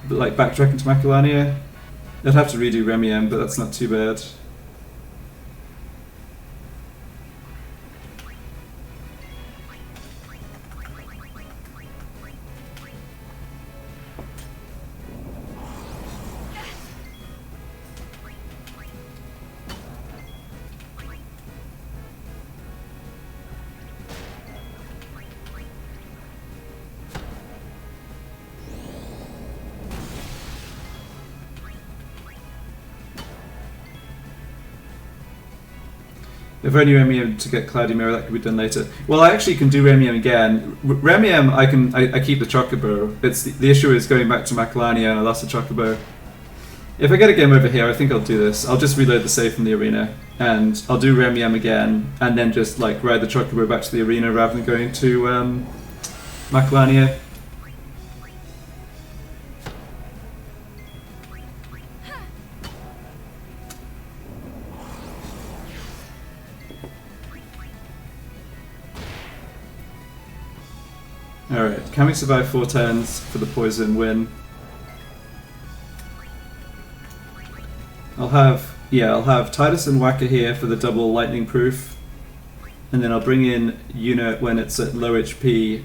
Speaker 1: like backtracking to Macalania. I'd have to redo Remiem, but that's not too bad. If only Remiem to get Cloudy Mirror, that could be done later. Well, I actually can do Remiem again. Remiem, I keep the Chocobo. It's the issue is going back to Macalania and I lost the Chocobo. If I get a game over here, I think I'll do this. I'll just reload the save from the arena and I'll do Remiem again and then just like ride the Chocobo back to the arena rather than going to Macalania. Alright, can we survive 4 turns for the poison win? I'll have Titus and Whacker here for the double lightning proof. And then I'll bring in Unit when it's at low HP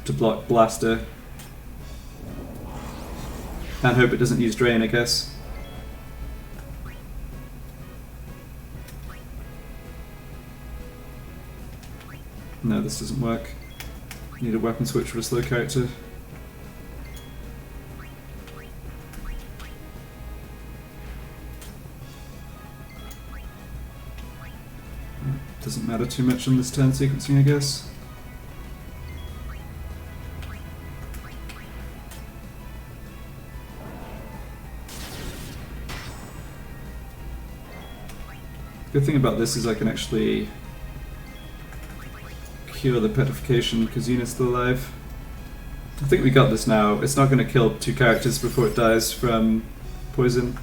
Speaker 1: to block Blaster. And hope it doesn't use Drain, I guess. No, this doesn't work. Need a weapon switch for a slow character. Doesn't matter too much on this turn sequencing, I guess. Good thing about this is I can actually cure the petrification because Yuna's still alive. I think we got this now. It's not going to kill 2 characters before it dies from poison.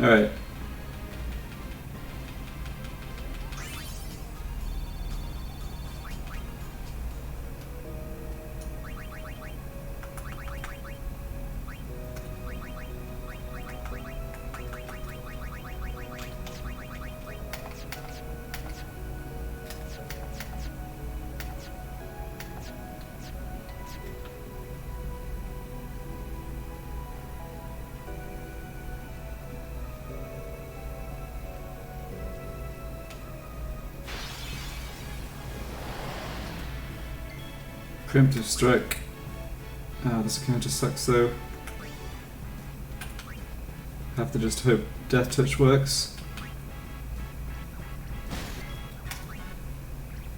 Speaker 1: Alright. Preemptive strike. Ah, this kind of just sucks though. Have to just hope Death Touch works.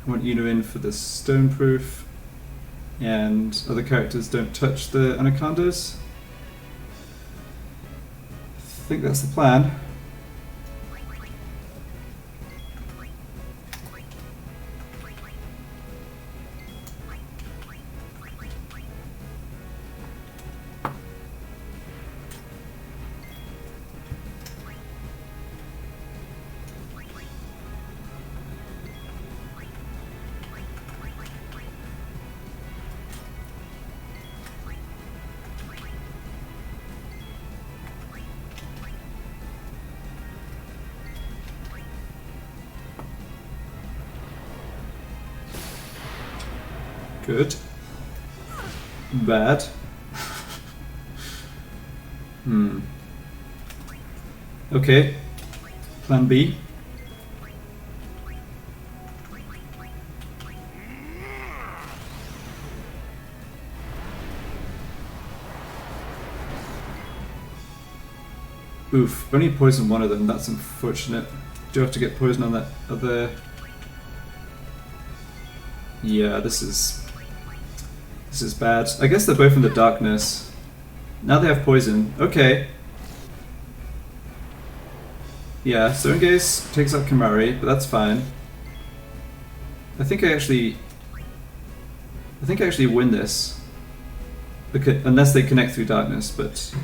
Speaker 1: I want Yuna in for the Stoneproof, and other characters don't touch the Anacondas. I think that's the plan. Good. Bad. Okay. Plan B. Oof, only poison one of them, that's unfortunate. Do I have to get poison on that other... Yeah, this is bad. I guess they're both in the darkness. Now they have poison. Okay. Yeah, Stone Gaze takes out Kimari, but that's fine. I think I actually win this. Unless they connect through darkness, but...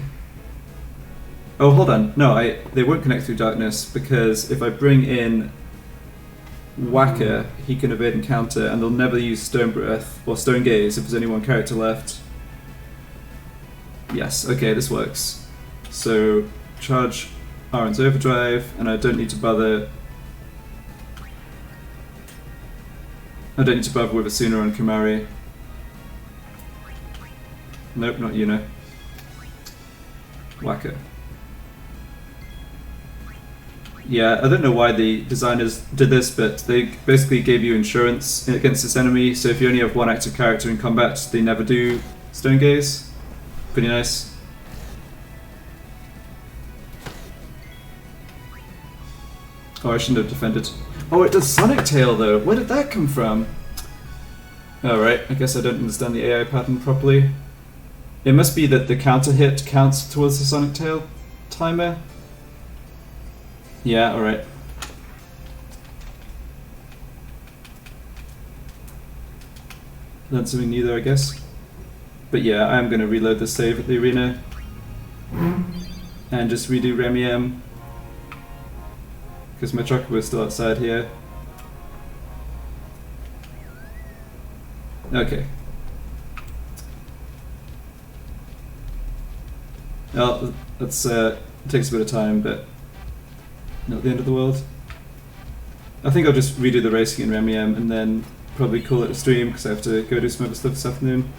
Speaker 1: Oh, hold on. No, they won't connect through darkness, because if I bring in Whacker, he can evade and counter, and they'll never use Stone Breath or Stone Gaze if there's only one character left. Yes, okay, this works. So, charge Aaron's Overdrive, and I don't need to bother... I don't need to bother with Asuna and Kimari. Nope, not Yuna. Whacker. Yeah, I don't know why the designers did this, but they basically gave you insurance against this enemy, so if you only have one active character in combat, they never do Stone Gaze. Pretty nice. Oh, I shouldn't have defended. Oh, it does Sonic Tail though! Where did that come from? Alright, I guess I don't understand the AI pattern properly. It must be that the counter hit counts towards the Sonic Tail timer. Yeah, alright. Learned something new there, I guess. But yeah, I'm going to reload the save at the arena. And just redo Remiem. Because my Chocobo is still outside here. Okay. Well, that's it takes a bit of time, but not the end of the world. I think I'll just redo the racing in Remiem and then probably call it a stream because I have to go do some other stuff this afternoon.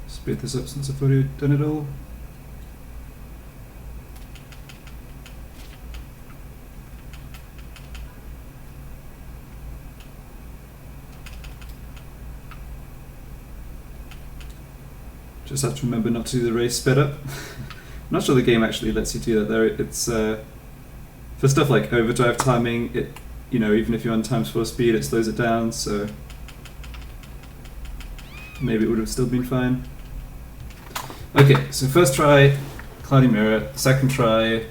Speaker 1: Speed this up since I've already done it all. Just have to remember not to do the race sped up. I'm not sure the game actually lets you do that there. It's for stuff like overdrive timing, it, you know, even if you're on times 4 speed, it slows it down, so maybe it would have still been fine. Okay, so first try, Cloudy Mirror. Second try,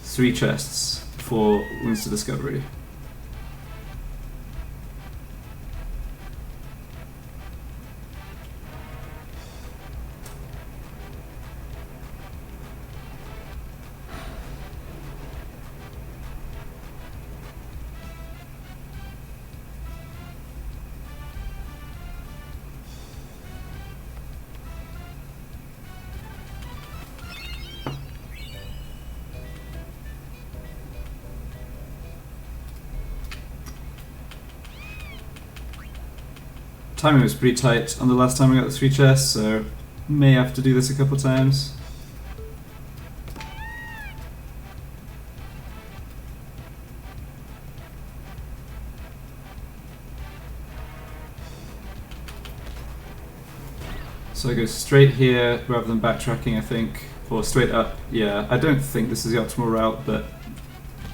Speaker 1: 3 chests for Wounds to Discovery. Timing was pretty tight on the last time I got the 3 chests, so may have to do this a couple times. So I go straight here rather than backtracking, I think, or straight up. Yeah, I don't think this is the optimal route, but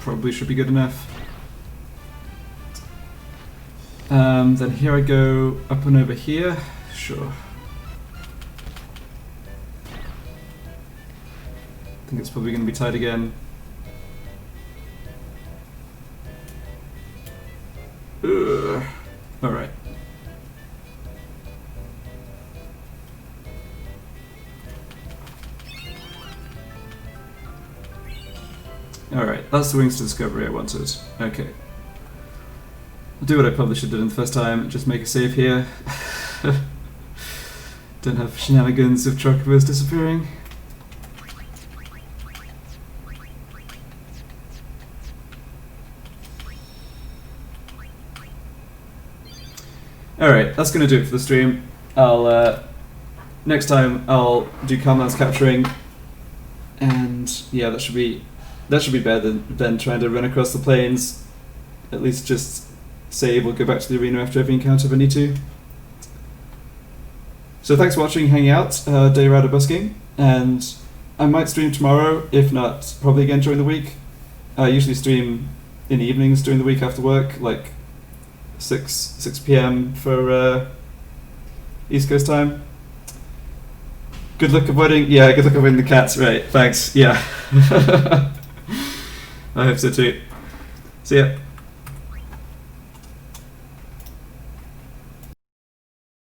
Speaker 1: probably should be good enough. Then here I go up and over here. Sure. I think it's probably going to be tight again. Alright. Alright, that's the Wings to Discovery I wanted. Okay. I'll do what I probably should have done the first time, just make a save here. Don't have shenanigans of Chocobos disappearing. Alright, that's going to do it for the stream. Next time I'll do Calmlands capturing, and yeah, that should be better than trying to run across the plains. At least just save or go back to the arena after every encounter if I need to. So thanks for watching, hanging out, day rider busking, and I might stream tomorrow, if not, probably again during the week. I usually stream in the evenings during the week after work, like 6 p.m. for East Coast time. Good luck avoiding the cats, right, thanks, yeah. I hope so too. See ya.